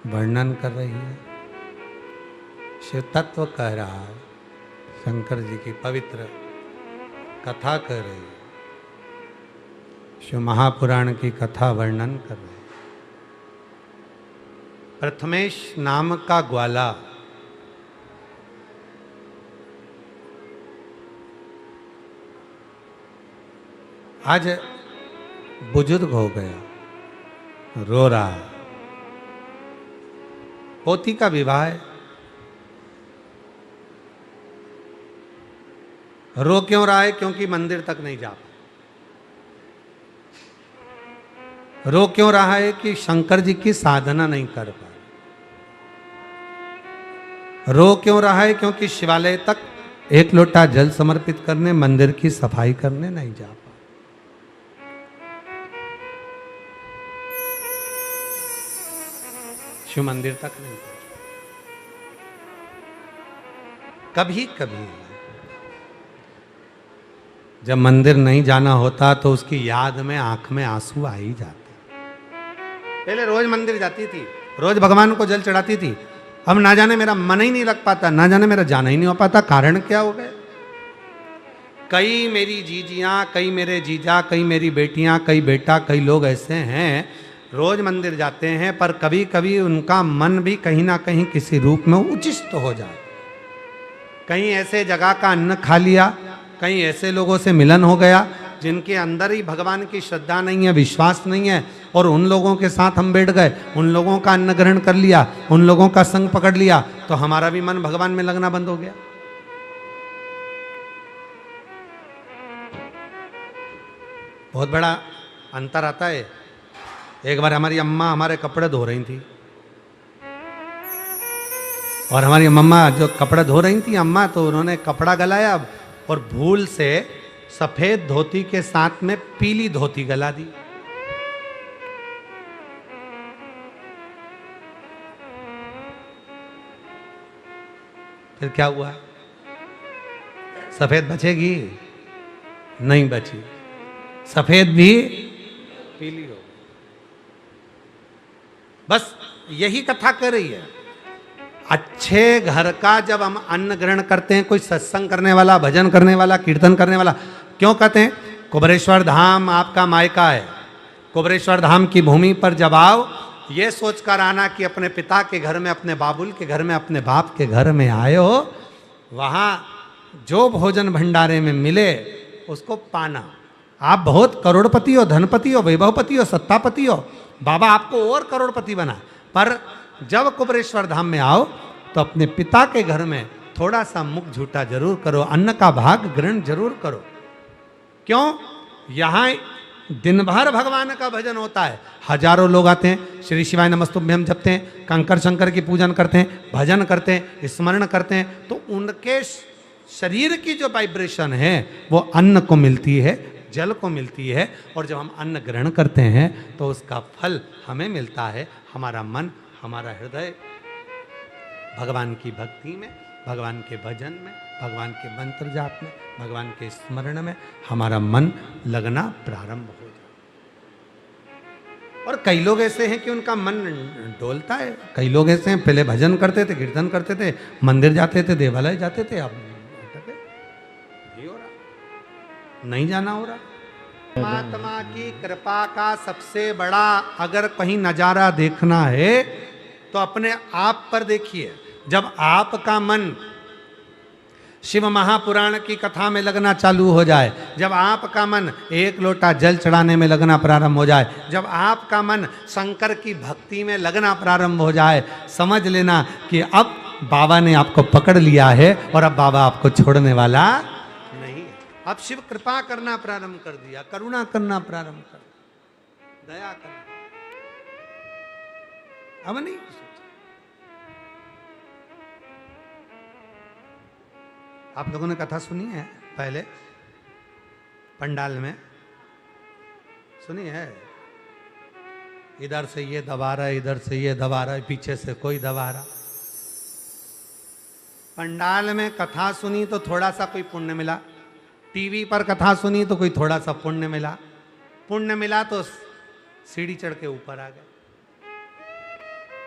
वर्णन कर रही है, शिव तत्व कह रहा है। शंकर जी की पवित्र कथा कर रही है, शिव महापुराण की कथा वर्णन कर रही है। प्रथमेश नाम का ग्वाला आज बुजुर्ग हो गया, रो रहा है। पोती का विवाह है। रो क्यों रहा है? क्योंकि मंदिर तक नहीं जा पाया। रो क्यों रहा है? कि शंकर जी की साधना नहीं कर पाया। रो क्यों रहा है? क्योंकि शिवालय तक 1 लोटा जल समर्पित करने, मंदिर की सफाई करने नहीं जा पाया। शिव मंदिर तक नहीं पहुंचा। कभी कभी जब मंदिर नहीं जाना होता तो उसकी याद में आंख में आंसू आ ही जाते। पहले रोज मंदिर जाती थी, रोज भगवान को जल चढ़ाती थी। अब ना जाने मेरा मन ही नहीं लग पाता, ना जाने मेरा जाना ही नहीं हो पाता। कारण क्या हो गया? कई मेरी जीजियां, कई मेरे जीजा, कई मेरी बेटियां, कई बेटा, कई लोग ऐसे हैं रोज मंदिर जाते हैं, पर कभी कभी उनका मन भी कहीं ना कहीं किसी रूप में उचिष्ट हो जाए। कहीं ऐसे जगह का अन्न खा लिया, कहीं ऐसे लोगों से मिलन हो गया जिनके अंदर ही भगवान की श्रद्धा नहीं है, विश्वास नहीं है, और उन लोगों के साथ हम बैठ गए, उन लोगों का अन्न ग्रहण कर लिया, उन लोगों का संग पकड़ लिया, तो हमारा भी मन भगवान में लगना बंद हो गया। बहुत बड़ा अंतर आता है। एक बार हमारी अम्मा हमारे कपड़े धो रही थी, और हमारी मम्मा जो कपड़े धो रही थी अम्मा, तो उन्होंने कपड़ा गलाया और भूल से सफेद धोती के साथ में पीली धोती गला दी। फिर क्या हुआ? सफेद बचेगी? नहीं बची, सफेद भी पीली हो। बस यही कथा कर रही है। अच्छे घर का जब हम अन्न ग्रहण करते हैं, कोई सत्संग करने वाला, भजन करने वाला, कीर्तन करने वाला, क्यों कहते हैं कुबरेश्वर धाम आपका मायका है। कुबरेश्वर धाम की भूमि पर जब आओ ये सोचकर आना कि अपने पिता के घर में, अपने बाबुल के घर में, अपने बाप के घर में आए हो, वहाँ जो भोजन भंडारे में मिले उसको पाना। आप बहुत करोड़पति हो, धनपति हो, वैभवपति हो, सत्तापति हो, बाबा आपको और करोड़पति बना, पर जब कुबेरेश्वर धाम में आओ तो अपने पिता के घर में थोड़ा सा मुख झूठा जरूर करो, अन्न का भाग ग्रहण जरूर करो। क्यों? यहाँ दिन भर भगवान का भजन होता है, हजारों लोग आते हैं, श्री शिवाय नमस्तुभ्यम जपते हैं, कंकर शंकर की पूजन करते हैं, भजन करते हैं, स्मरण करते हैं, तो उनके शरीर की जो वाइब्रेशन है वो अन्न को मिलती है, जल को मिलती है, और जब हम अन्न ग्रहण करते हैं तो उसका फल हमें मिलता है। हमारा मन, हमारा हृदय भगवान की भक्ति में, भगवान के भजन में, भगवान के मंत्र जाप में, भगवान के स्मरण में हमारा मन लगना प्रारंभ हो जाए। और कई लोग ऐसे हैं कि उनका मन डोलता है, कई लोग ऐसे हैं पहले भजन करते थे, कीर्तन करते थे, मंदिर जाते थे, देवालय जाते थे, अब नहीं जाना हो रहा। परमात्मा की कृपा का सबसे बड़ा अगर कहीं नजारा देखना है तो अपने आप पर देखिए। जब आपका मन शिव महापुराण की कथा में लगना चालू हो जाए, जब आपका मन एक लोटा जल चढ़ाने में लगना प्रारंभ हो जाए, जब आपका मन शंकर की भक्ति में लगना प्रारंभ हो जाए, समझ लेना कि अब बाबा ने आपको पकड़ लिया है और अब बाबा आपको छोड़ने वाला नहीं है। अब शिव कृपा करना प्रारंभ कर दिया, करुणा करना प्रारंभ कर दिया, दया करना अब नहीं। आप लोगों ने कथा सुनी है पहले पंडाल में? सुनी है? इधर से ये दबा रहा है, इधर से ये दबा रहा है, पीछे से कोई दबा रहा। पंडाल में कथा सुनी तो थोड़ा सा कोई पुण्य मिला, टीवी पर कथा सुनी तो कोई थोड़ा सा पुण्य मिला, पुण्य मिला तो सीढ़ी चढ़ के ऊपर आ गए,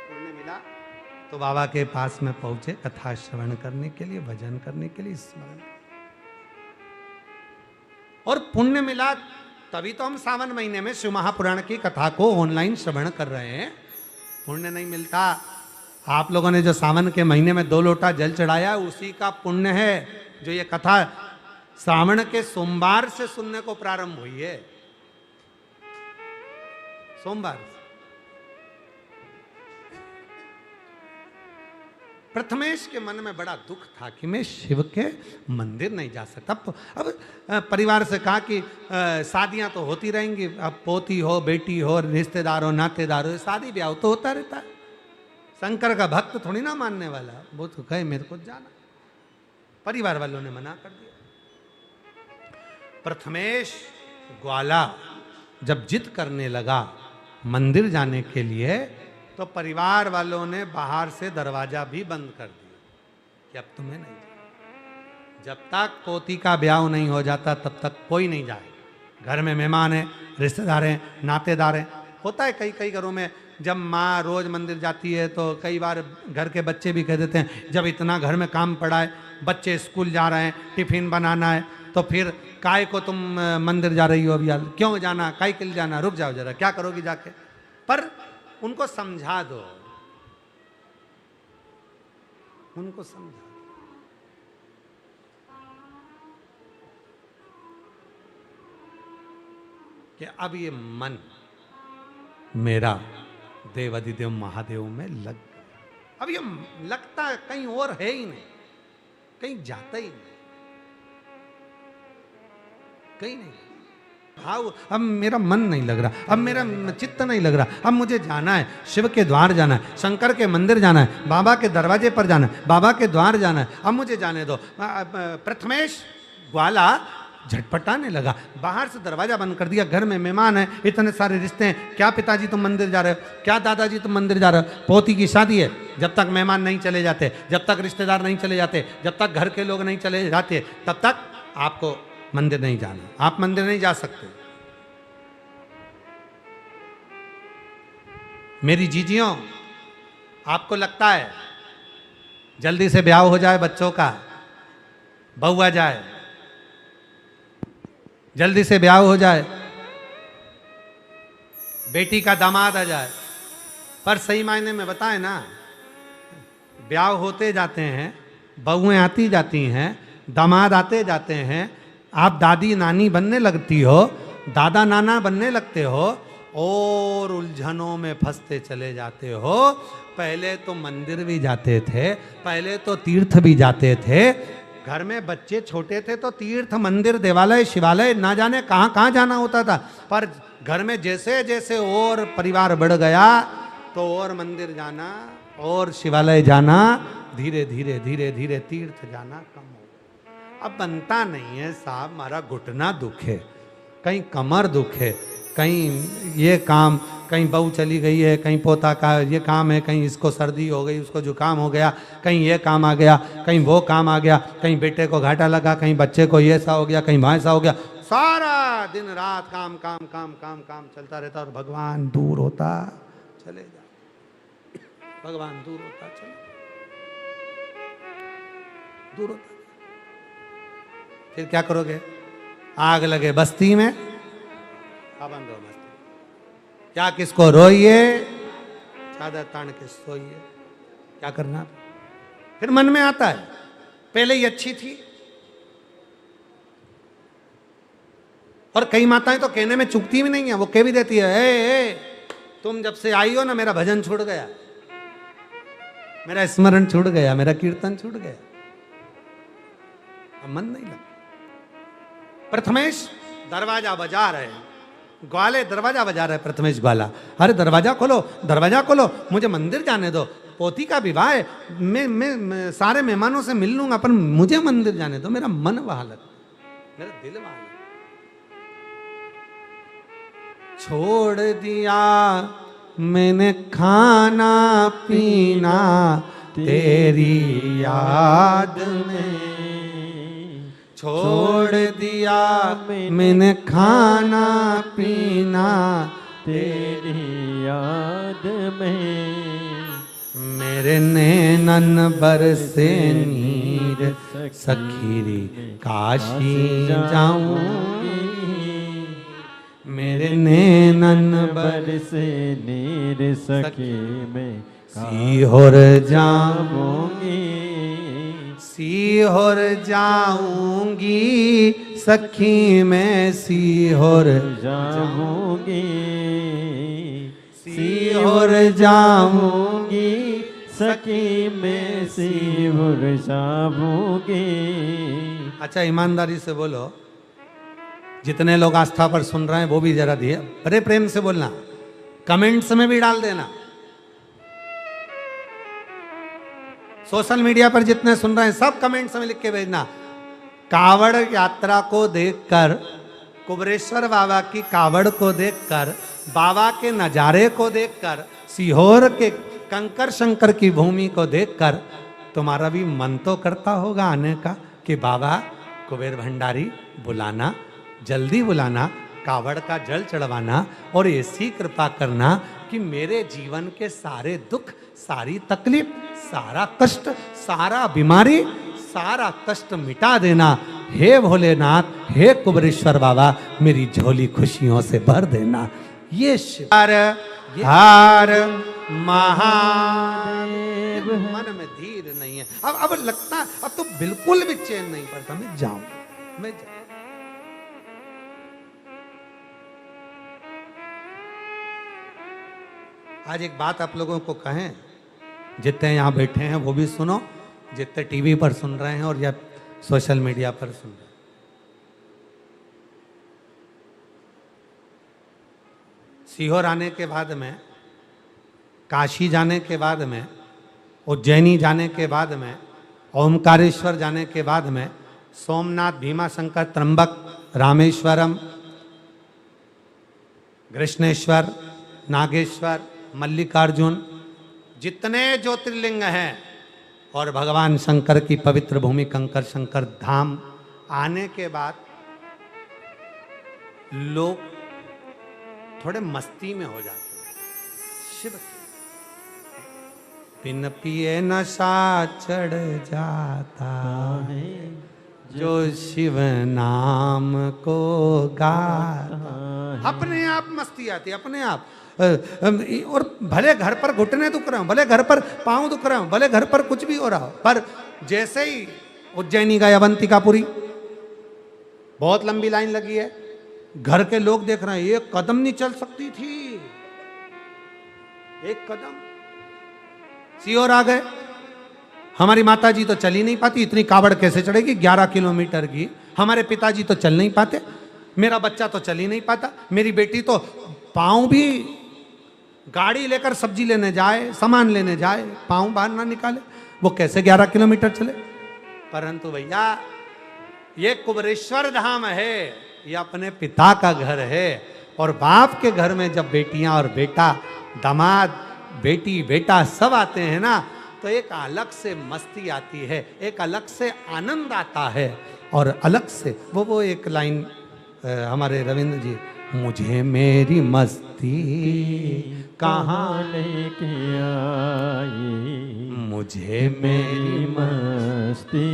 पुण्य मिला तो बाबा के पास में पहुंचे कथा श्रवण करने के लिए, भजन करने के लिए, स्मरण। और पुण्य मिला तभी तो हम सावन महीने में शिव महापुराण की कथा को ऑनलाइन श्रवण कर रहे हैं। पुण्य नहीं मिलता। आप लोगों ने जो सावन के महीने में 2 लोटा जल चढ़ाया उसी का पुण्य है जो ये कथा श्रावण के सोमवार से सुनने को प्रारंभ हुई है। सोमवार प्रथमेश के मन में बड़ा दुख था कि मैं शिव के मंदिर नहीं जा सकता। अब परिवार से कहा कि शादियां तो होती रहेंगी, अब पोती हो, बेटी हो, रिश्तेदार हो, नातेदार हो, शादी ब्याह तो होता रहता है। शंकर का भक्त थोड़ी ना मानने वाला, वो तो कहे मेरे को जाना। परिवार वालों ने मना कर दिया। प्रथमेश ग्वाला जब जिद करने लगा मंदिर जाने के लिए तो परिवार वालों ने बाहर से दरवाजा भी बंद कर दिया कि अब तुम्हें नहीं जाना। जब तक पोती का ब्याह नहीं हो जाता तब तक कोई नहीं जाए। घर में मेहमान हैं, रिश्तेदार हैं, नातेदार हैं। होता है कई कई घरों में, जब माँ रोज मंदिर जाती है तो कई बार घर के बच्चे भी कह देते हैं जब इतना घर में काम पड़ा है, बच्चे स्कूल जा रहे हैं, टिफिन बनाना है, तो फिर काय को तुम मंदिर जा रही हो? अभी क्यों जाना, काय के लिए जाना, रुक जाओ जरा, क्या करोगी जाके। पर उनको समझा दो, उनको समझा दो। कि अब ये मन मेरा देवादिदेव महादेव में लग गया। अब ये लगता कहीं और है ही नहीं, कहीं जाता ही नहीं, कहीं नहीं। हाँ, अब मेरा मन नहीं लग रहा, अब मेरा चित्त नहीं लग रहा, अब मुझे जाना है, शिव के द्वार जाना है, शंकर के मंदिर जाना है, बाबा के दरवाजे पर जाना है, बाबा के द्वार जाना है, अब मुझे जाने दो। प्रथमेश ग्वाला झटपटाने लगा, बाहर से दरवाजा बंद कर दिया। घर में मेहमान है, इतने सारे रिश्ते हैं, क्या पिताजी तुम मंदिर जा रहे हो, क्या दादाजी तुम मंदिर जा रहे हो, पोती की शादी है। जब तक मेहमान नहीं चले जाते, जब तक रिश्तेदार नहीं चले जाते, जब तक घर के लोग नहीं चले जाते, तब तक आपको मंदिर नहीं जाना, आप मंदिर नहीं जा सकते। मेरी जीजियों, आपको लगता है जल्दी से ब्याह हो जाए, बच्चों का बहू आ जाए, जल्दी से ब्याह हो जाए, बेटी का दामाद आ जाए, पर सही मायने में बताए ना, ब्याह होते जाते हैं, बहुएं आती जाती हैं, दामाद आते जाते हैं, आप दादी नानी बनने लगती हो, दादा नाना बनने लगते हो और उलझनों में फंसते चले जाते हो। पहले तो मंदिर भी जाते थे, पहले तो तीर्थ भी जाते थे। घर में बच्चे छोटे थे तो तीर्थ मंदिर देवालय शिवालय ना जाने कहाँ कहाँ जाना होता था। पर घर में जैसे जैसे और परिवार बढ़ गया तो और मंदिर जाना और शिवालय जाना, धीरे धीरे धीरे धीरे तीर्थ जाना कम हो गया। अब बनता नहीं है साहब, हमारा घुटना दुखे, कहीं कमर दुखे, कहीं ये काम, कहीं बहू चली गई है, कहीं पोता का ये काम है, कहीं इसको सर्दी हो गई, उसको जुकाम हो गया, कहीं ये काम आ गया, कहीं वो काम आ गया, कहीं बेटे को घाटा लगा, कहीं बच्चे को ये सा हो गया, कहीं वैसा हो गया। सारा दिन रात काम काम काम काम काम चलता रहता और भगवान दूर होता चले जा, भगवान दूर होता चले, दूर होता। फिर क्या करोगे? आग लगे बस्ती में, पाबंद हो मस्ती, क्या किसको रोइए, चादर तान के सोइए, क्या करना? फिर मन में आता है पहले ही अच्छी थी। और कई माताएं तो कहने में चुकती भी नहीं है, वो कह भी देती है, ए, तुम जब से आई हो ना मेरा भजन छूट गया, मेरा स्मरण छूट गया, मेरा कीर्तन छूट गया, अब मन नहीं लगता। प्रथमेश दरवाजा बजा रहे हैं, ग्वाले दरवाजा बजा रहे, प्रथमेश ग्वाला, अरे दरवाजा खोलो, दरवाजा खोलो, मुझे मंदिर जाने दो, पोती का विवाह है, मैं सारे मेहमानों से मिल लूंगा, पर मुझे मंदिर जाने दो, मेरा मन वहां लगा, मेरा दिल वहां लगा। छोड़ दिया मैंने खाना पीना तेरी याद में, छोड़ दिया मैंने खाना पीना तेरी याद में, मेरे नैनन बरसे नीर सखीरी काशी जाऊंगी, मेरे नैनन बरसे नीर सखी में सीहोर जाऊंगी, सीहोर जाऊंगी सखी में सीहोर जाऊंगी, सीहोर जाऊंगी सखी में सीहोर जाऊंगी। अच्छा ईमानदारी से बोलो, जितने लोग आस्था पर सुन रहे हैं वो भी जरा दिए, बड़े प्रेम से बोलना, कमेंट्स में भी डाल देना, सोशल मीडिया पर जितने सुन रहे हैं सब कमेंट्स में लिख के भेजना। कावड़ यात्रा को देखकर, कुबरेश्वर बाबा की कावड़ को देखकर, बाबा के नजारे को देखकर, सीहोर के कंकर शंकर की भूमि को देखकर तुम्हारा भी मन तो करता होगा आने का कि बाबा कुबेर भंडारी बुलाना, जल्दी बुलाना, कावड़ का जल चढ़वाना और ऐसी कृपा करना कि मेरे जीवन के सारे दुख, सारी तकलीफ, सारा कष्ट, सारा बीमारी, सारा कष्ट मिटा देना। हे भोलेनाथ, हे कुबरेश्वर बाबा, मेरी झोली खुशियों से भर देना। ये हर हर महादेव। मन में धीर नहीं है, अब लगता, अब तो बिल्कुल भी चैन नहीं पड़ता, मैं जाऊं, मैं जाऊं। आज एक बात आप लोगों को कहें, जितने यहाँ बैठे हैं वो भी सुनो, जितने टीवी पर सुन रहे हैं और या सोशल मीडिया पर सुन रहे हैं। सीहोर आने के बाद में, काशी जाने के बाद में, उज्जैनी जाने के बाद में, ओमकारेश्वर जाने के बाद में, सोमनाथ, भीमाशंकर, त्र्यंबक, रामेश्वरम, कृष्णेश्वर, नागेश्वर, मल्लिकार्जुन, जितने ज्योतिर्लिंग हैं और भगवान शंकर की पवित्र भूमि कंकर शंकर धाम आने के बाद लोग थोड़े मस्ती में हो जाते हैं। शिव बिन पिए नशा चढ़ जाता है, जो शिव नाम को गाता, अपने आप मस्ती आती है, अपने आप। और भले घर पर घुटने दुख रहे हो, भले घर पर पांव दुख रहे हो, भले घर पर कुछ भी हो रहा हो, पर जैसे ही उज्जैनी गए अवंतिकापुरी, बहुत लंबी लाइन लगी है, घर के लोग देख रहे हैं, एक कदम नहीं चल सकती थी, एक कदम। सीहोर आ गए, हमारी माता जी तो चल ही नहीं पाती, इतनी कावड़ कैसे चढ़ेगी 11 किलोमीटर की। हमारे पिताजी तो चल नहीं पाते, मेरा बच्चा तो चल ही नहीं पाता, मेरी बेटी तो पांव भी गाड़ी लेकर सब्जी लेने जाए, सामान लेने जाए, पांव बाहर ना निकाले, वो कैसे 11 किलोमीटर चले। परंतु भैया ये कुबरेश्वर धाम है, ये अपने पिता का घर है, और बाप के घर में जब बेटियां और बेटा, दामाद, बेटी, बेटा सब आते हैं ना, तो एक अलग से मस्ती आती है, एक अलग से आनंद आता है। और अलग से वो एक लाइन हमारे रविंद्र जी, मुझे मेरी मस्ती कहाँ लेके आई, मुझे मेरी मस्ती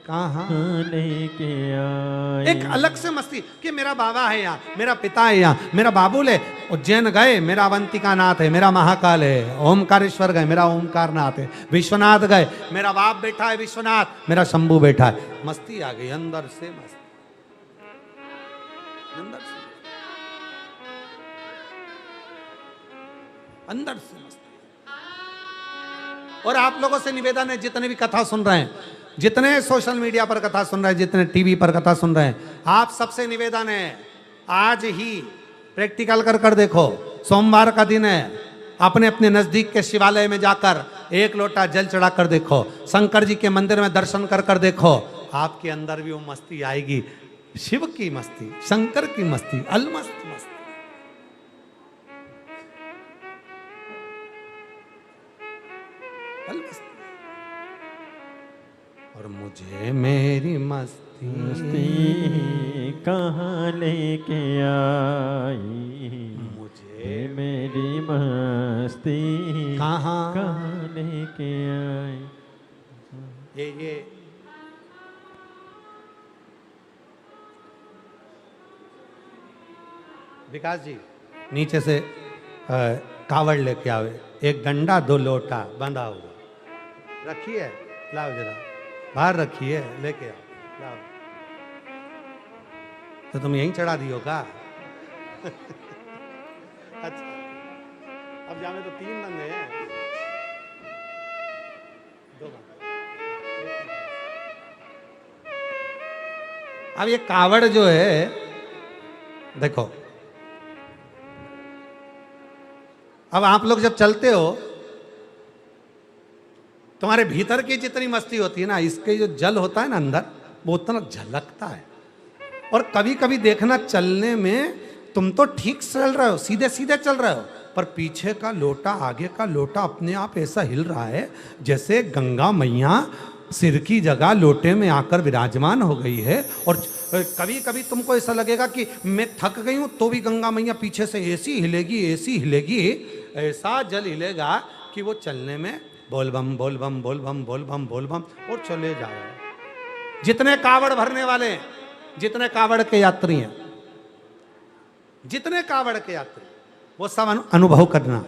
कहाँ लेके आई। एक अलग से मस्ती कि मेरा बाबा है यहाँ, मेरा पिता है यहाँ, मेरा बाबुल है। उज्जैन गए, मेरा अवंतिका नाथ है, मेरा महाकाल है। ओमकारेश्वर गए, मेरा ओमकार नाथ है। विश्वनाथ गए, मेरा बाप बैठा है विश्वनाथ, मेरा शंभू बैठा है। मस्ती आ गई, अंदर से मस्ती, अंदर से, अंदर से मस्ती। और आप लोगों से निवेदन है, जितने भी कथा सुन रहे हैं, जितने सोशल मीडिया पर कथा सुन रहे हैं, जितने टीवी पर कथा सुन रहे हैं, आप सबसे निवेदन है, आज ही प्रैक्टिकल कर देखो। सोमवार का दिन है, अपने अपने नजदीक के शिवालय में जाकर एक लोटा जल चढ़ा कर देखो, शंकर जी के मंदिर में दर्शन कर देखो, आपके अंदर भी वो मस्ती आएगी, शिव की मस्ती, शंकर की मस्ती, अलमस्त मस्ती। और मुझे मेरी मस्ती कहाँ लेके आई, मुझे मेरी मस्ती कहाँ लेके आई। ये विकास जी नीचे से कावड़ लेके आवे, एक डंडा 2 लोटा बंधा हुआ रखिए, लाओ जरा बाहर रखिए, लेके आओ, लाओ। तो तुम यहीं चढ़ा दियो का? अच्छा, अब जामे तो 3 बंदे हैं, 2 बंदे। अब ये कावड़ जो है, देखो, अब आप लोग जब चलते हो, तुम्हारे भीतर की जितनी मस्ती होती है ना, इसके जो जल होता है ना अंदर, वो उतना झलकता है। और कभी कभी देखना, चलने में तुम तो ठीक चल रहे हो, सीधे सीधे चल रहे हो, पर पीछे का लोटा, आगे का लोटा अपने आप ऐसा हिल रहा है जैसे गंगा मैया सिर की जगह लोटे में आकर विराजमान हो गई है। और कभी कभी तुमको ऐसा लगेगा कि मैं थक गई हूं, तो भी गंगा मैया पीछे से ऐसी हिलेगी, ऐसी हिलेगी, ऐसा जल हिलेगा कि वो चलने में बोल बम बोल बम बोल बम बोल बम बोल बम और चले जाए। जितने कावड़ भरने वाले, जितने कावड़ के यात्री हैं, जितने कावड़ के यात्री, वो सब अनुभव करना।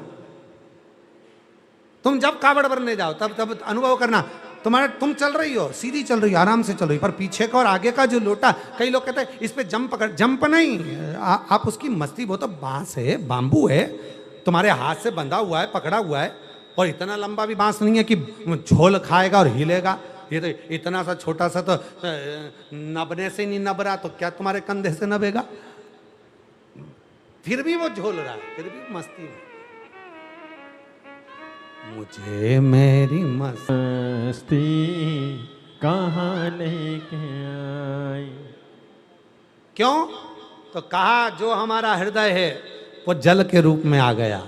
तुम जब कावड़ भरने जाओ तब अनुभव करना, तुम चल रही हो, सीधी चल रही हो, आराम से चल रही हो, पर पीछे का और आगे का जो लोटा, कई लोग कहते हैं इस पे जंप नहीं, आप उसकी मस्ती, वो तो बांस है, बांबू है, तुम्हारे हाथ से बंधा हुआ है, पकड़ा हुआ है, और इतना लंबा भी बांस नहीं है कि झोल खाएगा और हिलेगा। ये तो इतना सा छोटा सा, तो नबने से नहीं नब रहा, तो क्या तुम्हारे कंधे से नबेगा? फिर भी वो झोल रहा है, फिर भी मस्ती में। मुझे मेरी मस्ती कहाँ लेके आई। क्यों? तो कहा जो हमारा हृदय है वो जल के रूप में आ गया।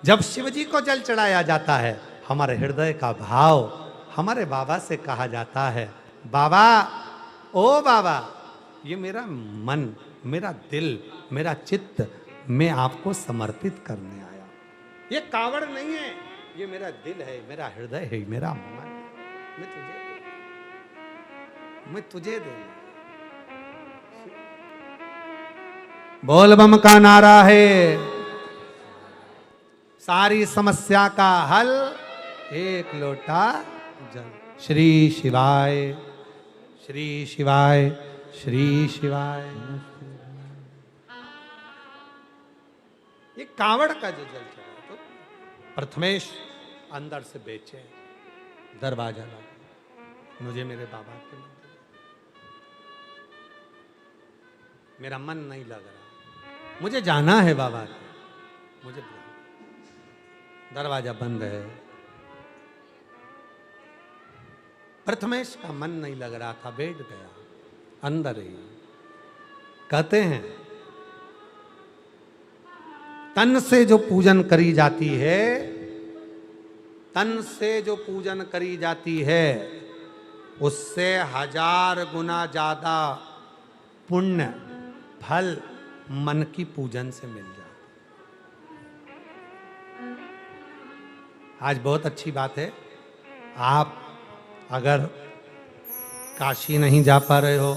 जब शिव जी को जल चढ़ाया जाता है, हमारे हृदय का भाव हमारे बाबा से कहा जाता है, बाबा, ओ बाबा, ये मेरा मन, मेरा दिल, मेरा चित्त, मैं आपको समर्पित करने आया। ये कावड़ नहीं है, ये मेरा दिल है, मेरा हृदय है, मेरा मन है, मैं तुझे मैं तुझे दूंगा। बोल बम का नारा है, सारी समस्या का हल एक लोटा जल। श्री शिवाय, श्री शिवाय, श्री शिवाय। ये कावड़ का जो जल चढ़ा तो प्रथमेश अंदर से बेचे, दरवाजा लगा, मुझे मेरे बाबा के मंदिर, मेरा मन नहीं लग रहा, मुझे जाना है बाबा के, मुझे दरवाजा बंद है। प्रथमेश का मन नहीं लग रहा था, बैठ गया अंदर ही। कहते हैं तन से जो पूजन करी जाती है, तन से जो पूजन करी जाती है, उससे 1000 गुना ज्यादा पुण्य फल मन की पूजन से मिल जाता। आज बहुत अच्छी बात है, आप अगर काशी नहीं जा पा रहे हो,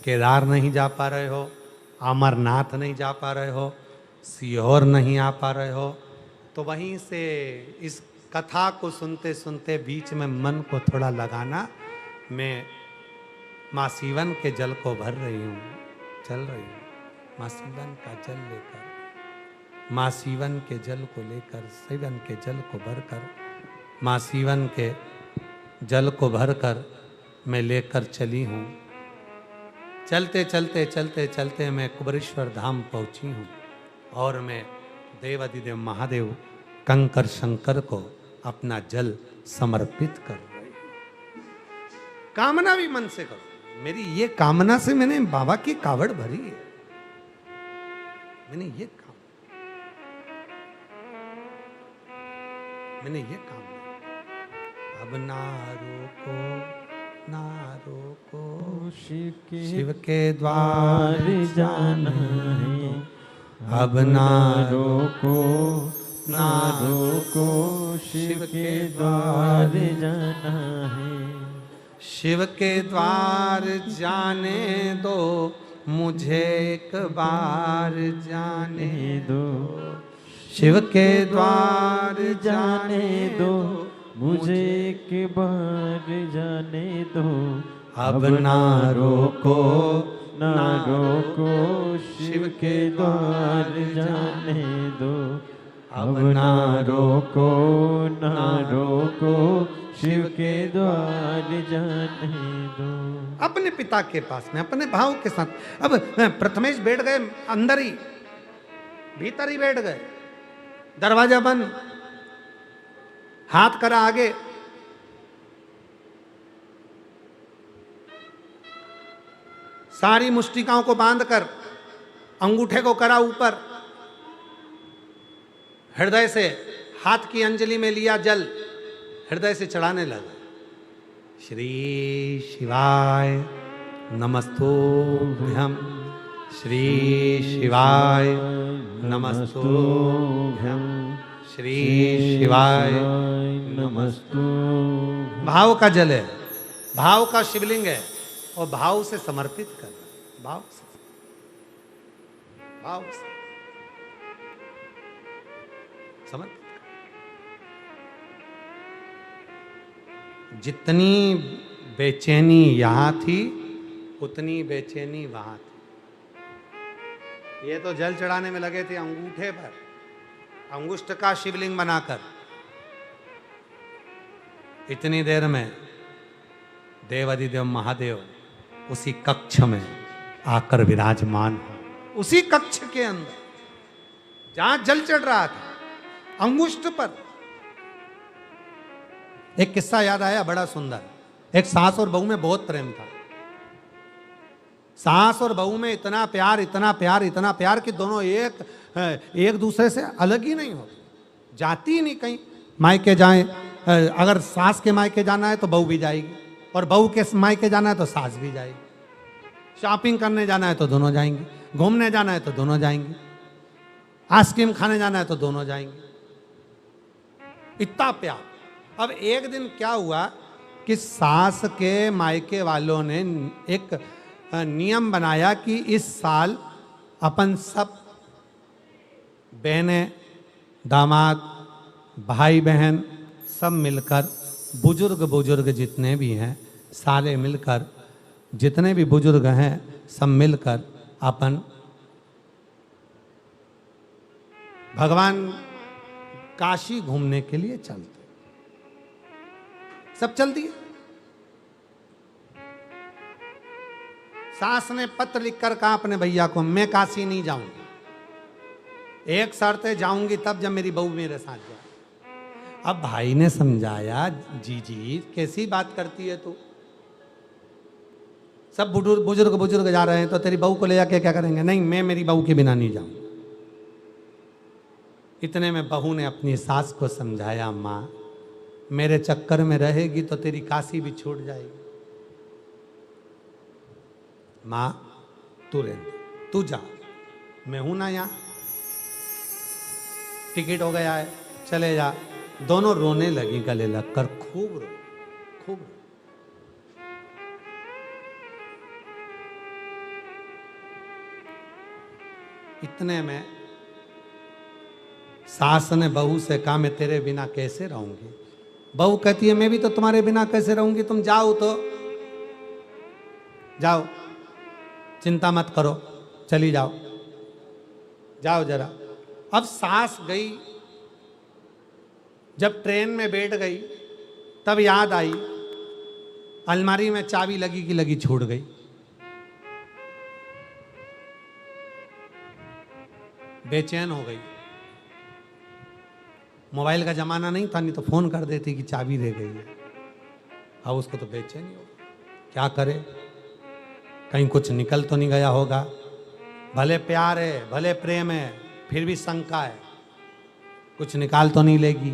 केदार नहीं जा पा रहे हो, अमरनाथ नहीं जा पा रहे हो, सीहोर नहीं आ पा रहे हो, तो वहीं से इस कथा को सुनते सुनते बीच में मन को थोड़ा लगाना। मैं माँ सीवन के जल को भर रही हूँ, चल रही हूँ माँ सीवन का जल लेकर, माँ सीवन के जल को लेकर, सीवन के जल को भरकर, माँ सीवन के जल को भरकर मैं लेकर चली हूँ। चलते चलते चलते चलते मैं कुबरेश्वर धाम पहुँची हूँ और मैं देवाधिदेव महादेव कंकर शंकर को अपना जल समर्पित कर रही हूँ। कामना भी मन से करो, मेरी ये कामना से मैंने बाबा की कावड़ भरी है, मैंने ये कामना, अब ना रोको, ना रोको, शिव के द्वार जाना है, अब ना रोको, ना रोको, शिव के द्वार जाना है। शिव के द्वार जाने दो, मुझे एक बार जाने दो। शिव के द्वार जाने दो, मुझे एक बार जाने दो। अब ना रोको, ना रोको, शिव के द्वार जाने दो। अब ना रोको, ना रोको, शिव के द्वार जाने दो। अपने पिता के पास में, अपने भाव के साथ। अब प्रथमेश बैठ गए अंदर ही, भीतर ही बैठ गए, दरवाजा बंद, हाथ करा आगे, सारी मुष्टिकाओं को बांधकर अंगूठे को करा ऊपर, हृदय से हाथ की अंजलि में लिया जल, हृदय से चढ़ाने लगा। श्री शिवाय नमस्तुभ्यं, श्री शिवाय नमस्तुभ्यं, श्री शिवाय नमस्तुभ्यं। भाव का जल है, भाव का शिवलिंग है, और भाव से समर्पित कर, भाव से, भाव से समर्पित कर। जितनी बेचैनी यहां थी, उतनी बेचैनी वहां थी। ये तो जल चढ़ाने में लगे थे अंगूठे पर, अंगुष्ठ का शिवलिंग बनाकर। इतनी देर में देवाधिदेव महादेव उसी कक्ष में आकर विराजमान हो, उसी कक्ष के अंदर जहां जल चढ़ रहा था, अंगुष्ठ पर। एक किस्सा याद आया बड़ा सुंदर। एक सास और बहू में बहुत प्रेम था। सास और बहू में इतना प्यार, इतना प्यार, इतना प्यार कि दोनों एक दूसरे से अलग ही नहीं होते, जाती ही नहीं कहीं। मायके जाएं, अगर सास के मायके जाना है तो बहू भी जाएगी, और बहू के मायके जाना है तो सास भी जाएगी। शॉपिंग करने जाना है तो दोनों जाएंगी, घूमने जाना है तो दोनों जाएंगी, आइसक्रीम खाने जाना है तो दोनों जाएंगे। इतना प्यार। अब एक दिन क्या हुआ कि सास के मायके वालों ने एक नियम बनाया कि इस साल अपन सब बहनें, दामाद, भाई बहन सब मिलकर, बुजुर्ग बुजुर्ग जितने भी हैं सारे मिलकर, जितने भी बुजुर्ग हैं सब मिलकर अपन भगवान काशी घूमने के लिए चलते। सब चल दिए। सास ने पत्र लिखकर कहा अपने भैया को, मैं काशी नहीं जाऊंगी, एक शर्त है, जाऊंगी तब जब मेरी बहू मेरे साथ जाए। अब भाई ने समझाया, जी कैसी बात करती है तू, सब बुजुर्ग बुजुर्ग जा रहे हैं तो तेरी बहू को ले जाके क्या करेंगे। नहीं, मैं मेरी बहू के बिना नहीं जाऊंगा। इतने में बहू ने अपनी सास को समझाया, माँ मेरे चक्कर में रहेगी तो तेरी काशी भी छूट जाएगी। माँ तू रहने, तू जा, मैं हूं ना यहाँ, टिकट हो गया है, चले जा। दोनों रोने लगी गले लगकर, खूब रो, खूब रो। इतने में सास ने बहू से कहा, मैं तेरे बिना कैसे रहूंगी। बहू कहती है, मैं भी तो तुम्हारे बिना कैसे रहूंगी, तुम जाओ तो जाओ, चिंता मत करो, चली जाओ, जाओ जरा। अब सास गई, जब ट्रेन में बैठ गई तब याद आई अलमारी में चाबी लगी की लगी छूट गई। बेचैन हो गई। मोबाइल का जमाना नहीं था, नहीं तो फोन कर देती कि चाबी रह गई है। अब उसको तो बेचैनी हो, क्या करे, कहीं कुछ निकल तो नहीं गया होगा। भले प्यार है, भले प्रेम है, फिर भी शंका है, कुछ निकाल तो नहीं लेगी,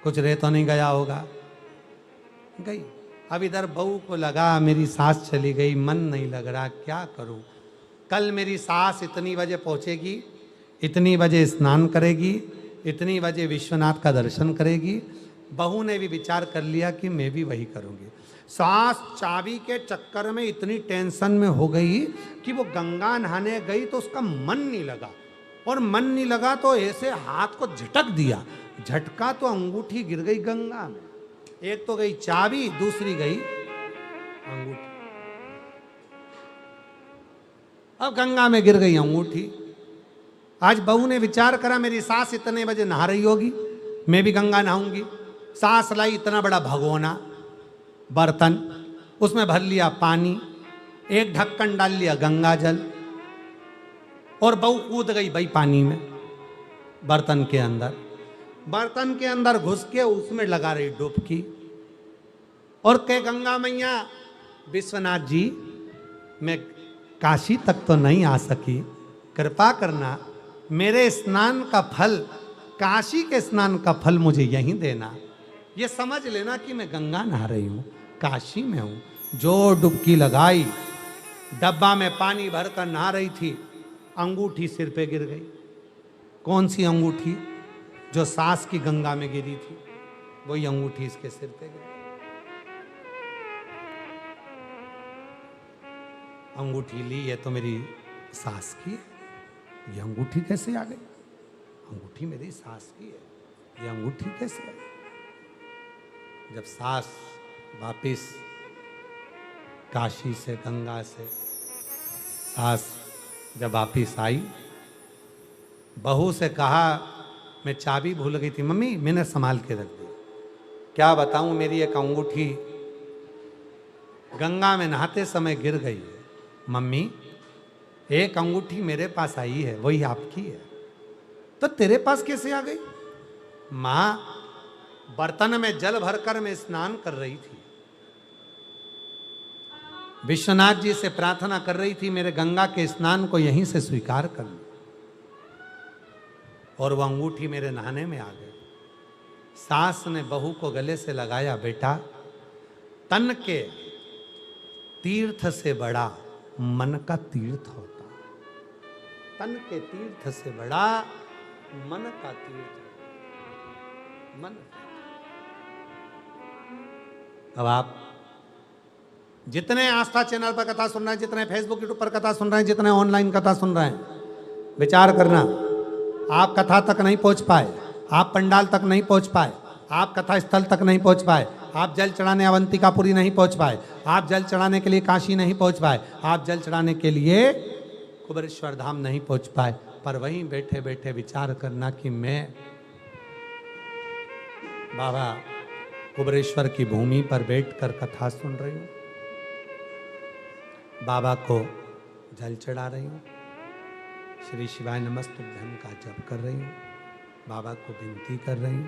कुछ रह तो नहीं गया होगा। गई। अब इधर बहू को लगा मेरी सास चली गई, मन नहीं लग रहा, क्या करूं। कल मेरी सास इतनी बजे पहुंचेगी, इतनी बजे स्नान करेगी, इतनी बजे विश्वनाथ का दर्शन करेगी। बहू ने भी विचार कर लिया कि मैं भी वही करूंगी। सास चाबी के चक्कर में इतनी टेंशन में हो गई कि वो गंगा नहाने गई तो उसका मन नहीं लगा, और मन नहीं लगा तो ऐसे हाथ को झटक दिया, झटका तो अंगूठी गिर गई गंगा में। एक तो गई चाबी, दूसरी गई अंगूठी। अब गंगा में गिर गई अंगूठी। आज बहू ने विचार करा, मेरी सास इतने बजे नहा रही होगी, मैं भी गंगा नहाऊंगी। सास लाई इतना बड़ा भगोना, बर्तन, उसमें भर लिया पानी, एक ढक्कन डाल लिया गंगा जल, और बहू कूद गई भाई पानी में, बर्तन के अंदर। बर्तन के अंदर घुस के उसमें लगा रही डुबकी, और कहे, गंगा मैया, विश्वनाथ जी मैं काशी तक तो नहीं आ सकी, कृपा करना, मेरे स्नान का फल, काशी के स्नान का फल मुझे यहीं देना। ये समझ लेना कि मैं गंगा नहा रही हूँ, काशी में हूँ। जो डुबकी लगाई, डब्बा में पानी भरकर नहा रही थी, अंगूठी सिर पे गिर गई। कौन सी अंगूठी? जो सास की गंगा में गिरी थी, वही अंगूठी इसके सिर पे गिरी। अंगूठी ली, ये तो मेरी सास की है, ये अंगूठी कैसे आ गई? अंगूठी मेरी सास की है, ये अंगूठी कैसे आई? जब सास वापिस काशी से, गंगा से सास जब वापिस आई, बहू से कहा, मैं चाबी भूल गई थी मम्मी, मैंने संभाल के रख दी। क्या बताऊं, मेरी एक अंगूठी गंगा में नहाते समय गिर गई है। मम्मी, एक अंगूठी मेरे पास आई है, वही आपकी है। तो तेरे पास कैसे आ गई? माँ, बर्तन में जल भरकर मैं स्नान कर रही थी, विश्वनाथ जी से प्रार्थना कर रही थी मेरे गंगा के स्नान को यहीं से स्वीकार कर लो, और वह अंगूठी मेरे नहाने में आ गई। सास ने बहू को गले से लगाया, बेटा, तन के तीर्थ से बड़ा मन का तीर्थ होता, तन के तीर्थ से बड़ा मन का तीर्थ। मन अब आप जितने आस्था चैनल पर कथा सुन रहे हैं, जितने फेसबुक यूट्यूब पर कथा सुन रहे हैं, जितने ऑनलाइन कथा सुन रहे हैं, विचार करना, आप कथा तक नहीं पहुंच पाए, आप पंडाल तक नहीं पहुंच पाए, आप कथा स्थल तक नहीं पहुंच पाए, आप जल चढ़ाने अवंतिकापुरी नहीं पहुंच पाए, आप जल चढ़ाने के लिए काशी नहीं पहुंच पाए, आप जल चढ़ाने के लिए कुबेरेश्वर धाम नहीं पहुंच पाए, पर वहीं बैठे बैठे विचार करना कि मैं बाबा कुबेरेश्वर की भूमि पर बैठकर कथा सुन रही हूं, बाबा को जल चढ़ा रही हूं, श्री शिवाय नमस्तुभ्यम का जप कर रही हूं, बाबा को विनती कर रही हूं,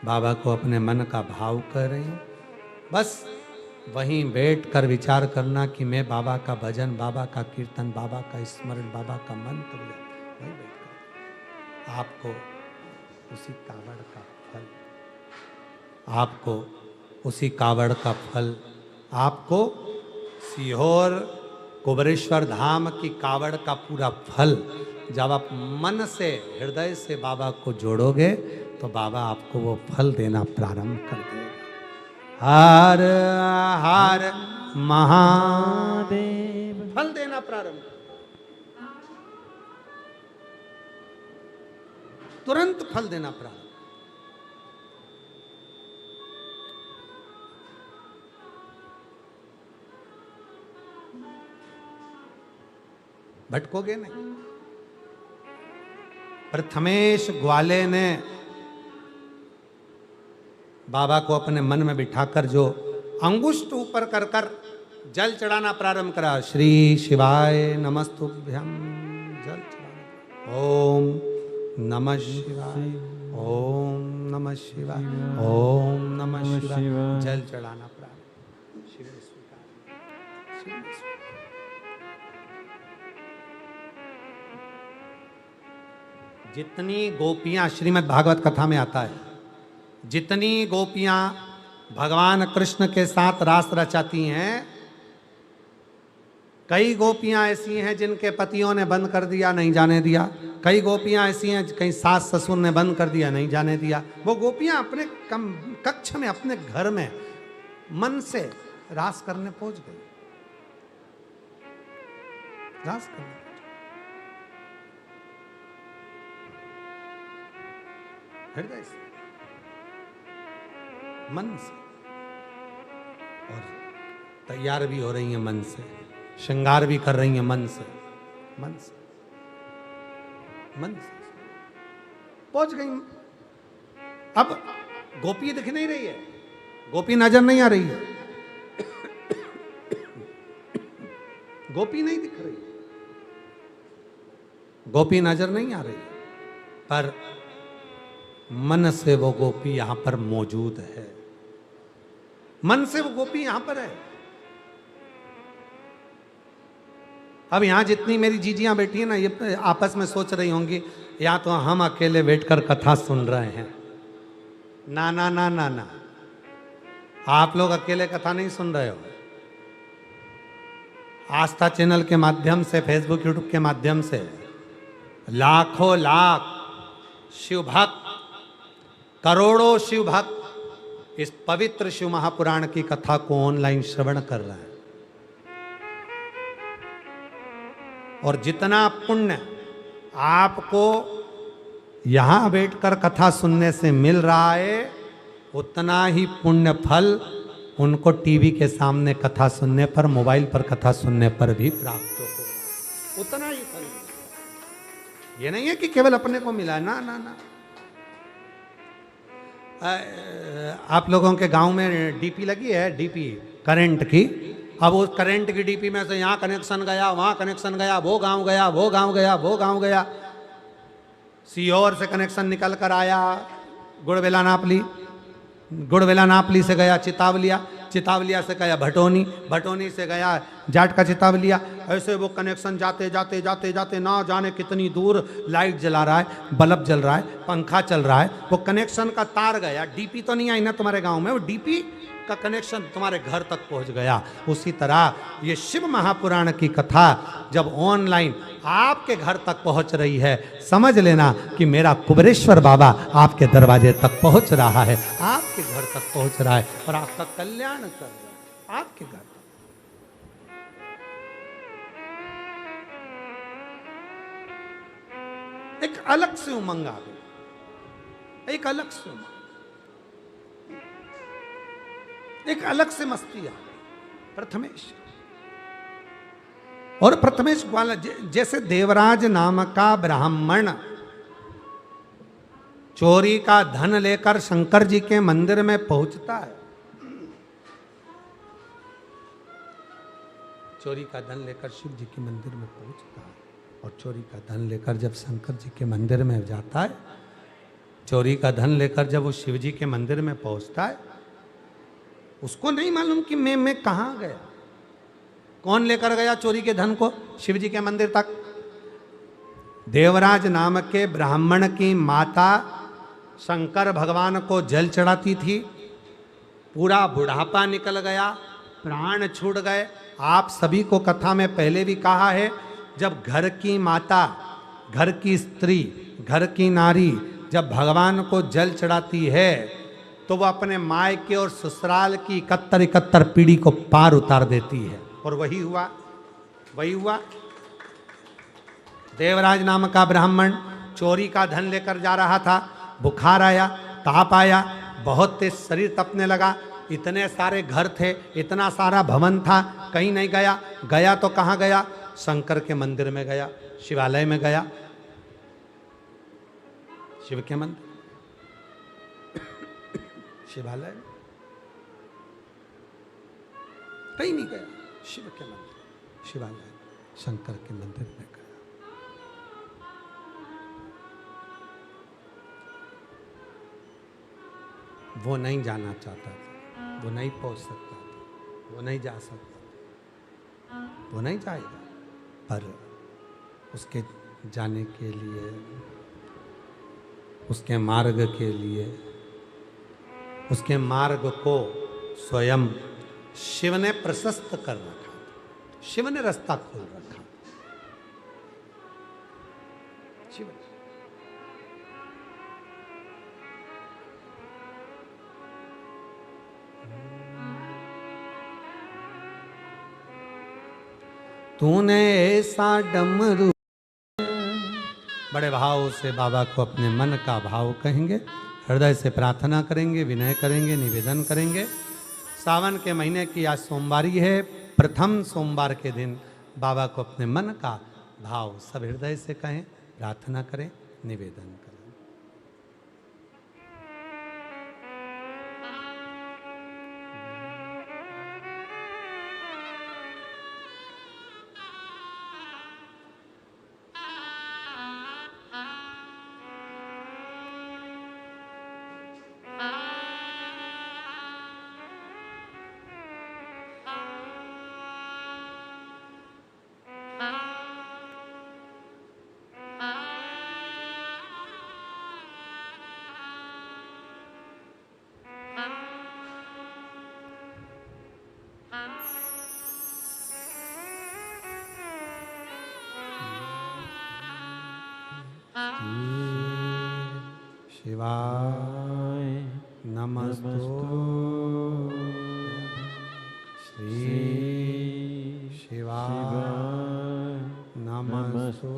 बाबा को अपने मन का भाव कर रही हूं। बस वहीं बैठकर विचार करना कि मैं बाबा का भजन, बाबा का कीर्तन, बाबा का स्मरण, बाबा का मंत्र, वहीं बैठकर आपको उसी कावड़ का फल, आपको उसी कावड़ का फल, आपको सीहोर कुबेरेश्वर धाम की कावड़ का पूरा फल, जब आप मन से हृदय से बाबा को जोड़ोगे तो बाबा आपको वो फल देना प्रारंभ कर देगा। हर हर महादेव, फल देना प्रारंभ, तुरंत फल देना प्रारंभ। भटकोगे नहीं। प्रथमेश ग्वाले ने बाबा को अपने मन में बिठाकर जो अंगुष्ठ ऊपर कर कर जल चढ़ाना प्रारंभ करा, श्री शिवाय नमस्तुभ्यम, जल चढ़ाना, ओम नमः शिवाय, ओम नमः शिवाय, ओम नमः शिवाय, जल चढ़ाना प्रारंभ। शिव स्वीकार, शिव स्वीकार। जितनी गोपियां, श्रीमद् भागवत कथा में आता है, जितनी गोपियां भगवान कृष्ण के साथ रास रचाती हैं, कई गोपियां ऐसी हैं जिनके पतियों ने बंद कर दिया, नहीं जाने दिया। कई गोपियां ऐसी हैं कहीं सास ससुर ने बंद कर दिया, नहीं जाने दिया। वो गोपियां अपने कक्ष में, अपने घर में मन से रास करने पहुंच गई, रास करने, हृदय से, मन से, और तैयार भी हो रही हैं मन से, श्रृंगार भी कर रही हैं मन से, मन से, मन से पहुंच गई। अब गोपी दिख नहीं रही है, गोपी नजर नहीं आ रही है, गोपी नहीं दिख रही, गोपी नजर नहीं आ रही, पर मन से वो गोपी यहां पर मौजूद है, मन से वो गोपी यहां पर है। अब यहां जितनी मेरी जीजियां बैठी हैं ना, ये आपस में सोच रही होंगी या तो हम अकेले बैठकर कथा सुन रहे हैं। ना ना ना ना ना, आप लोग अकेले कथा नहीं सुन रहे हो। आस्था चैनल के माध्यम से, फेसबुक यूट्यूब के माध्यम से लाखों लाख शिव भक्त, करोड़ों शिव भक्त इस पवित्र शिव महापुराण की कथा को ऑनलाइन श्रवण कर रहे हैं। और जितना पुण्य आपको यहां बैठकर कथा सुनने से मिल रहा है, उतना ही पुण्य फल उनको टीवी के सामने कथा सुनने पर, मोबाइल पर कथा सुनने पर भी प्राप्त हो, उतना ही फल। ये नहीं है कि केवल अपने को मिला, ना ना ना। आप लोगों के गांव में डीपी लगी है, डीपी करंट की। अब उस करंट की डीपी में से यहाँ कनेक्शन गया, वहाँ कनेक्शन गया, वो गांव गया, वो गांव गया, वो गांव गया, सीहोर से कनेक्शन निकल कर आया गुड़बेला नापली, गुड़बेला नापली से गया चितावलिया, चितावलिया से गया भटोनी, भटोनी से गया जाट का चितावलिया। ऐसे वो कनेक्शन जाते जाते जाते जाते ना जाने कितनी दूर लाइट जला रहा है, बल्ब जल रहा है, पंखा चल रहा है। वो कनेक्शन का तार गया, डीपी तो नहीं आई ना तुम्हारे गांव में, वो डीपी का कनेक्शन तुम्हारे घर तक पहुंच गया। उसी तरह ये शिव महापुराण की कथा जब ऑनलाइन आपके घर तक पहुंच रही है, समझ लेना कि मेरा कुबेरेश्वर बाबा आपके दरवाजे तक पहुंच रहा है, आपके घर तक पहुंच रहा है और आपका कल्याण कर रहा है आपके घर तक। एक अलग से उमंग आ गई, एक अलग से उमंग, एक अलग से मस्ती आ गई। प्रथमेश और प्रथमेश वाला जैसे देवराज नाम का ब्राह्मण चोरी का धन लेकर शंकर जी के मंदिर में पहुंचता है, चोरी का धन लेकर शिव जी के मंदिर में पहुंचता है और चोरी का धन लेकर जब शंकर जी के मंदिर में जाता है, चोरी का धन लेकर जब वो शिव जी के मंदिर में पहुंचता है, उसको नहीं मालूम कि मैं कहां गया, कौन लेकर गया चोरी के धन को शिव जी के मंदिर तक। देवराज नाम के ब्राह्मण की माता शंकर भगवान को जल चढ़ाती थी, पूरा बुढ़ापा निकल गया, प्राण छूट गए। आप सभी को कथा में पहले भी कहा है, जब घर की माता, घर की स्त्री, घर की नारी जब भगवान को जल चढ़ाती है तो वह अपने मायके और ससुराल की 71 पीढ़ी को पार उतार देती है। और वही हुआ, वही हुआ। देवराज नाम का ब्राह्मण चोरी का धन लेकर जा रहा था, बुखार आया, ताप आया, बहुत तेज शरीर तपने लगा, इतने सारे घर थे, इतना सारा भवन था, कहीं नहीं गया। गया तो कहाँ गया? शंकर के मंदिर में गया, शिवालय में गया, शिव के मंदिर, शिवालय में कहीं नहीं गया, शिव के मंदिर, शिवालय, शंकर के मंदिर में गया। वो नहीं जाना चाहता था, वो नहीं पहुंच सकता था, वो नहीं जा सकता, वो नहीं जाएगा, पर उसके जाने के लिए, उसके मार्ग के लिए, उसके मार्ग को स्वयं शिव ने प्रशस्त कर रखा, शिव ने रास्ता खोल रखा। शिव तूने ऐसा डमरू, बड़े भाव से बाबा को अपने मन का भाव कहेंगे, हृदय से प्रार्थना करेंगे, विनय करेंगे, निवेदन करेंगे। सावन के महीने की आज सोमवारी है, प्रथम सोमवार के दिन बाबा को अपने मन का भाव सब हृदय से कहें, प्रार्थना करें, निवेदन करें। शिवाय नमस्तु, श्री शिवाय नमस्तु,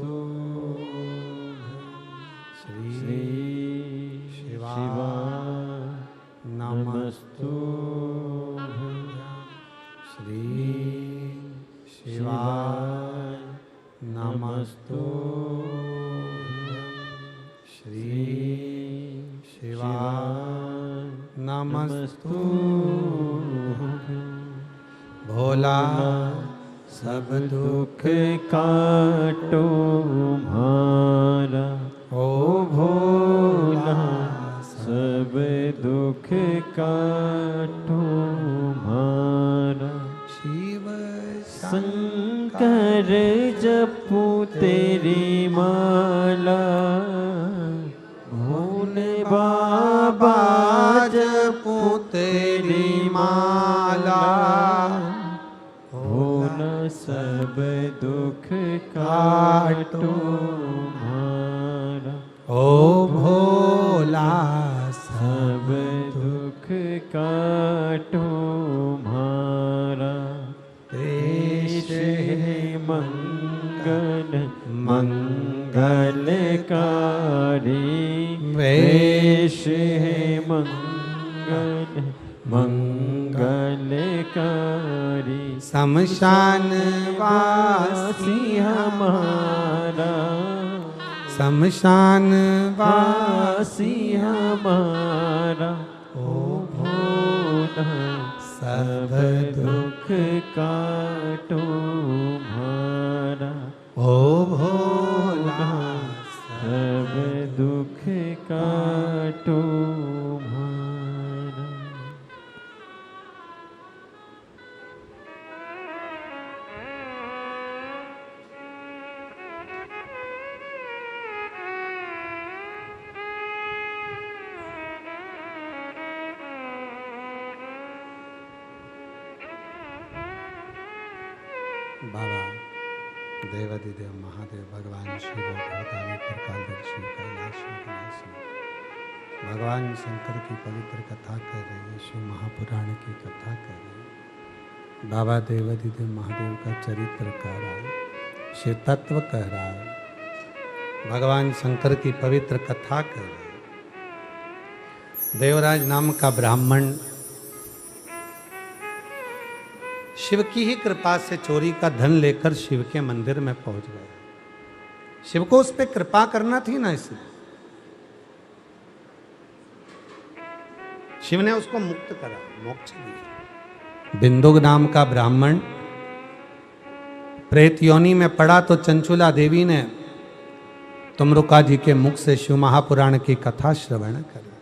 श्री शिवाय नमस्तु, श्री शिवाय नमस्तु, श्री शिवाय नमस्तु। भोला सब दुख काटो मारा, ओ भोला सब दुख काटो मारा। शिव शंकर जपू तेरी माला, भोले बाबा जपू तेरी माला हो न सब दुख काटो मारा। ओ भोला सब दुख काटो मारा। देश है मंगल मंगलकारी। वेश है मंगल मंगलकारी। शमशान वासी हमारा। शमशान वासी हमारा। ओ भोला सब दुख काटो मारा। ओ भोला सब दुख काटो मारा। बाबा देवाधिदेव महादेव भगवान शिव भरतानेश्वर कालदर्शी कैलाशी कैलाशी भगवान शंकर की पवित्र कथा कर रहे हैं। शिव महापुराण की कथा कर रहे हैं। बाबा देवाधिदेव महादेव का चरित्र कह रहा है, शिव तत्व कह रहा है, भगवान शंकर की पवित्र कथा कर रहे हैं। देवराज नाम का ब्राह्मण शिव की ही कृपा से चोरी का धन लेकर शिव के मंदिर में पहुंच गया। शिव को उस पर कृपा करना थी ना, इसलिए शिव ने उसको मुक्त करा, मोक्ष दिया। बिंदुक नाम का ब्राह्मण प्रेत योनि में पड़ा तो चंचुला देवी ने तुमरुका जी के मुख से शिव महापुराण की कथा श्रवण करी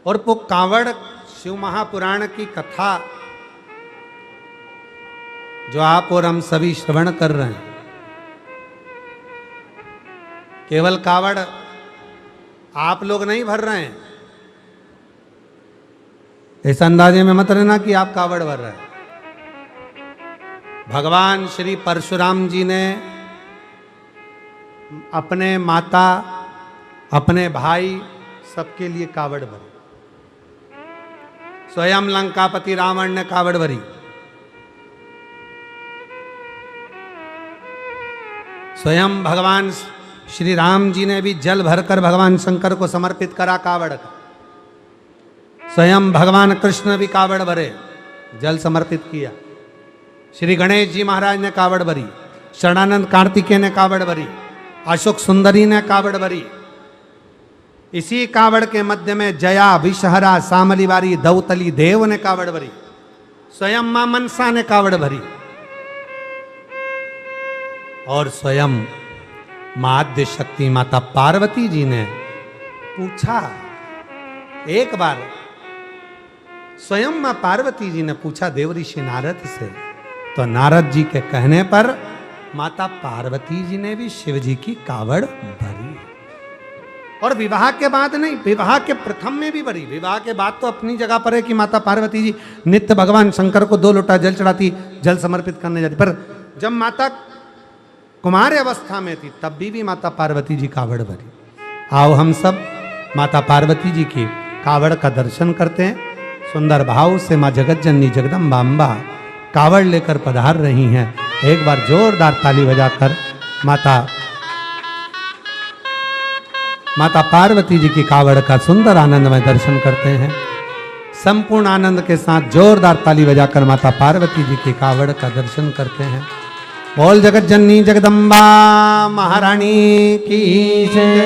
और वो कांवड़ शिव महापुराण की कथा जो आप और हम सभी श्रवण कर रहे हैं, केवल कावड़ आप लोग नहीं भर रहे हैं। इस अंदाजे में मत रहना कि आप कावड़ भर रहे हैं। भगवान श्री परशुराम जी ने अपने माता, अपने भाई सबके लिए कावड़ भरी। स्वयं लंकापति रावण ने कावड़ भरी। स्वयं भगवान श्री राम जी ने भी जल भरकर भगवान शंकर को समर्पित करा कावड़ का। स्वयं भगवान कृष्ण भी कावड़ भरे, जल समर्पित किया। श्री गणेश जी महाराज ने कावड़ भरी, शरणानंद कार्तिकेय ने कावड़ भरी, अशोक सुंदरी ने कावड़ भरी। इसी कावड़ के मध्य में जया, विषहरा, सामलीवारी, दौतली देव ने कावड़ भरी। स्वयं मां मनसा ने कावड़ भरी और स्वयं मां आद्य शक्ति माता पार्वती जी ने पूछा। एक बार स्वयं मां पार्वती जी ने पूछा देवऋषि नारद से, तो नारद जी के कहने पर माता पार्वती जी ने भी शिव जी की कावड़ भरी। और विवाह के बाद नहीं, विवाह के प्रथम में भी भरी। विवाह के बाद तो अपनी जगह पर है कि माता पार्वती जी नित्य भगवान शंकर को 2 लोटा जल चढ़ाती, जल समर्पित करने जाती। पर जब माता कुमार अवस्था में थी तब भी माता पार्वती जी कावड़ भरी। आओ हम सब माता पार्वती जी की कावड़ का दर्शन करते हैं। सुंदर भाव से माँ जगत जननी जगदम्बा अम्बा कावड़ लेकर पधार रही हैं। एक बार जोरदार ताली बजाकर माता पार्वती जी की कावड़ का सुंदर आनंदमय दर्शन करते हैं। संपूर्ण आनंद के साथ जोरदार ताली बजाकर माता पार्वती जी की कावड़ का दर्शन करते हैं। बोल जगत जननी जगदम्बा महारानी की जय।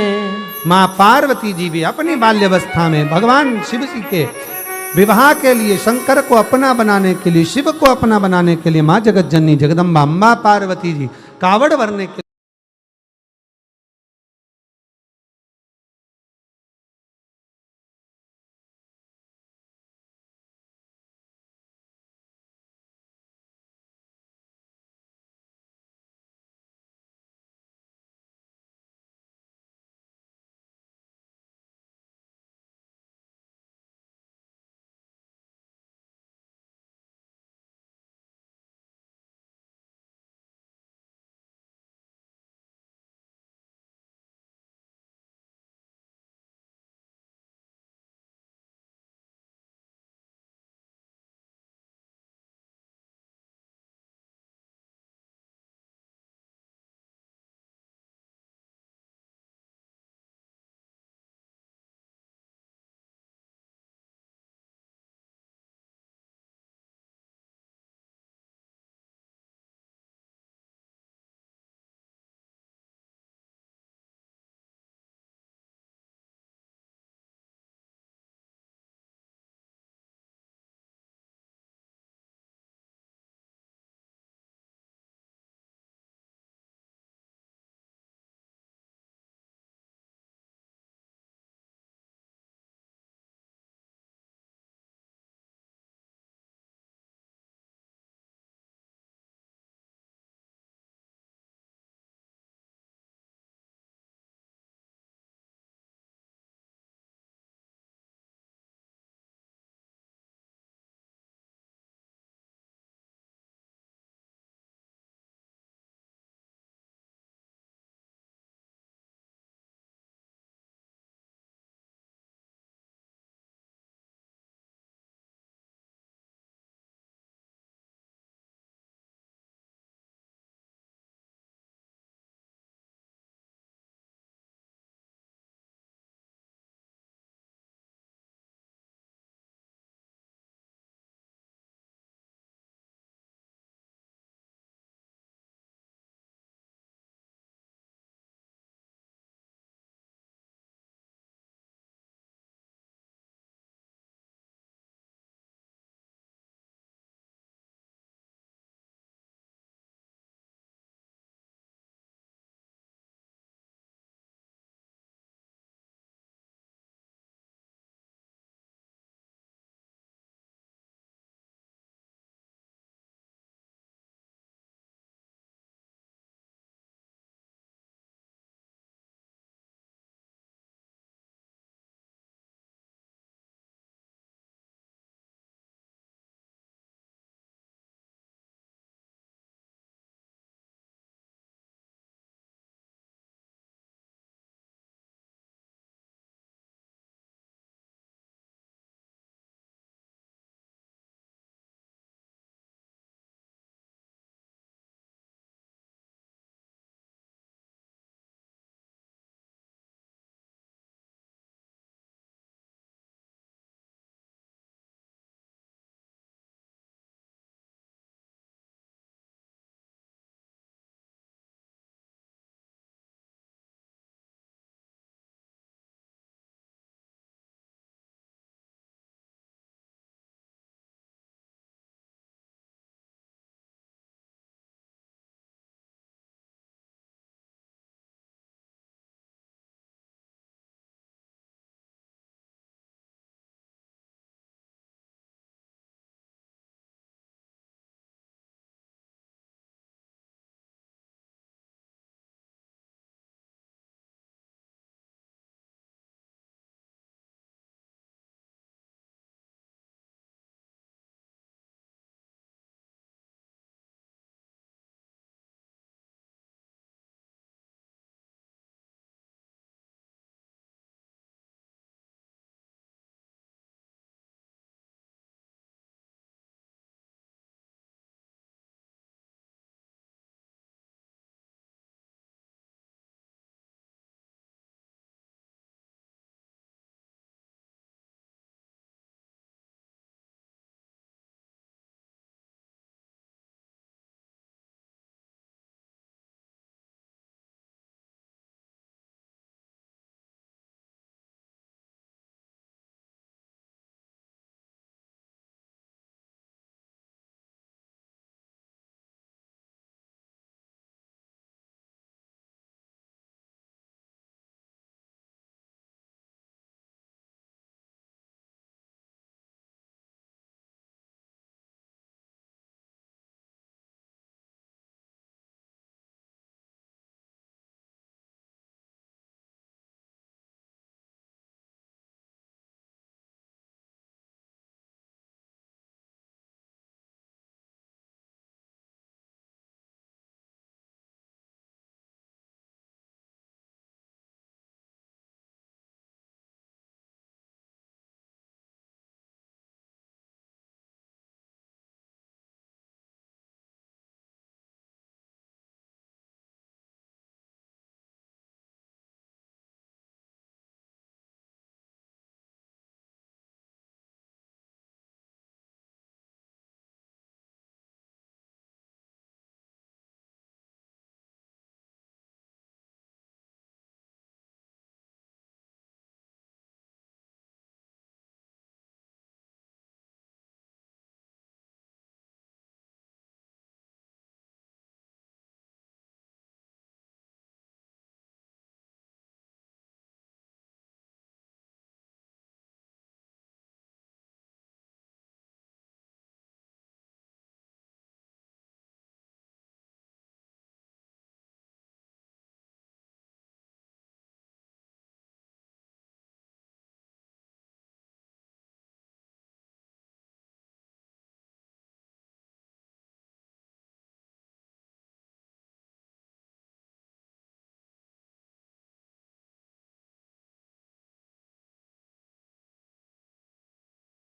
माँ पार्वती जी भी अपनी बाल्यावस्था में भगवान शिव जी के विवाह के लिए, शंकर को अपना बनाने के लिए, शिव को अपना बनाने के लिए माँ जगत जननी जगदम्बा अम्बा पार्वती जी कावड़ भरने के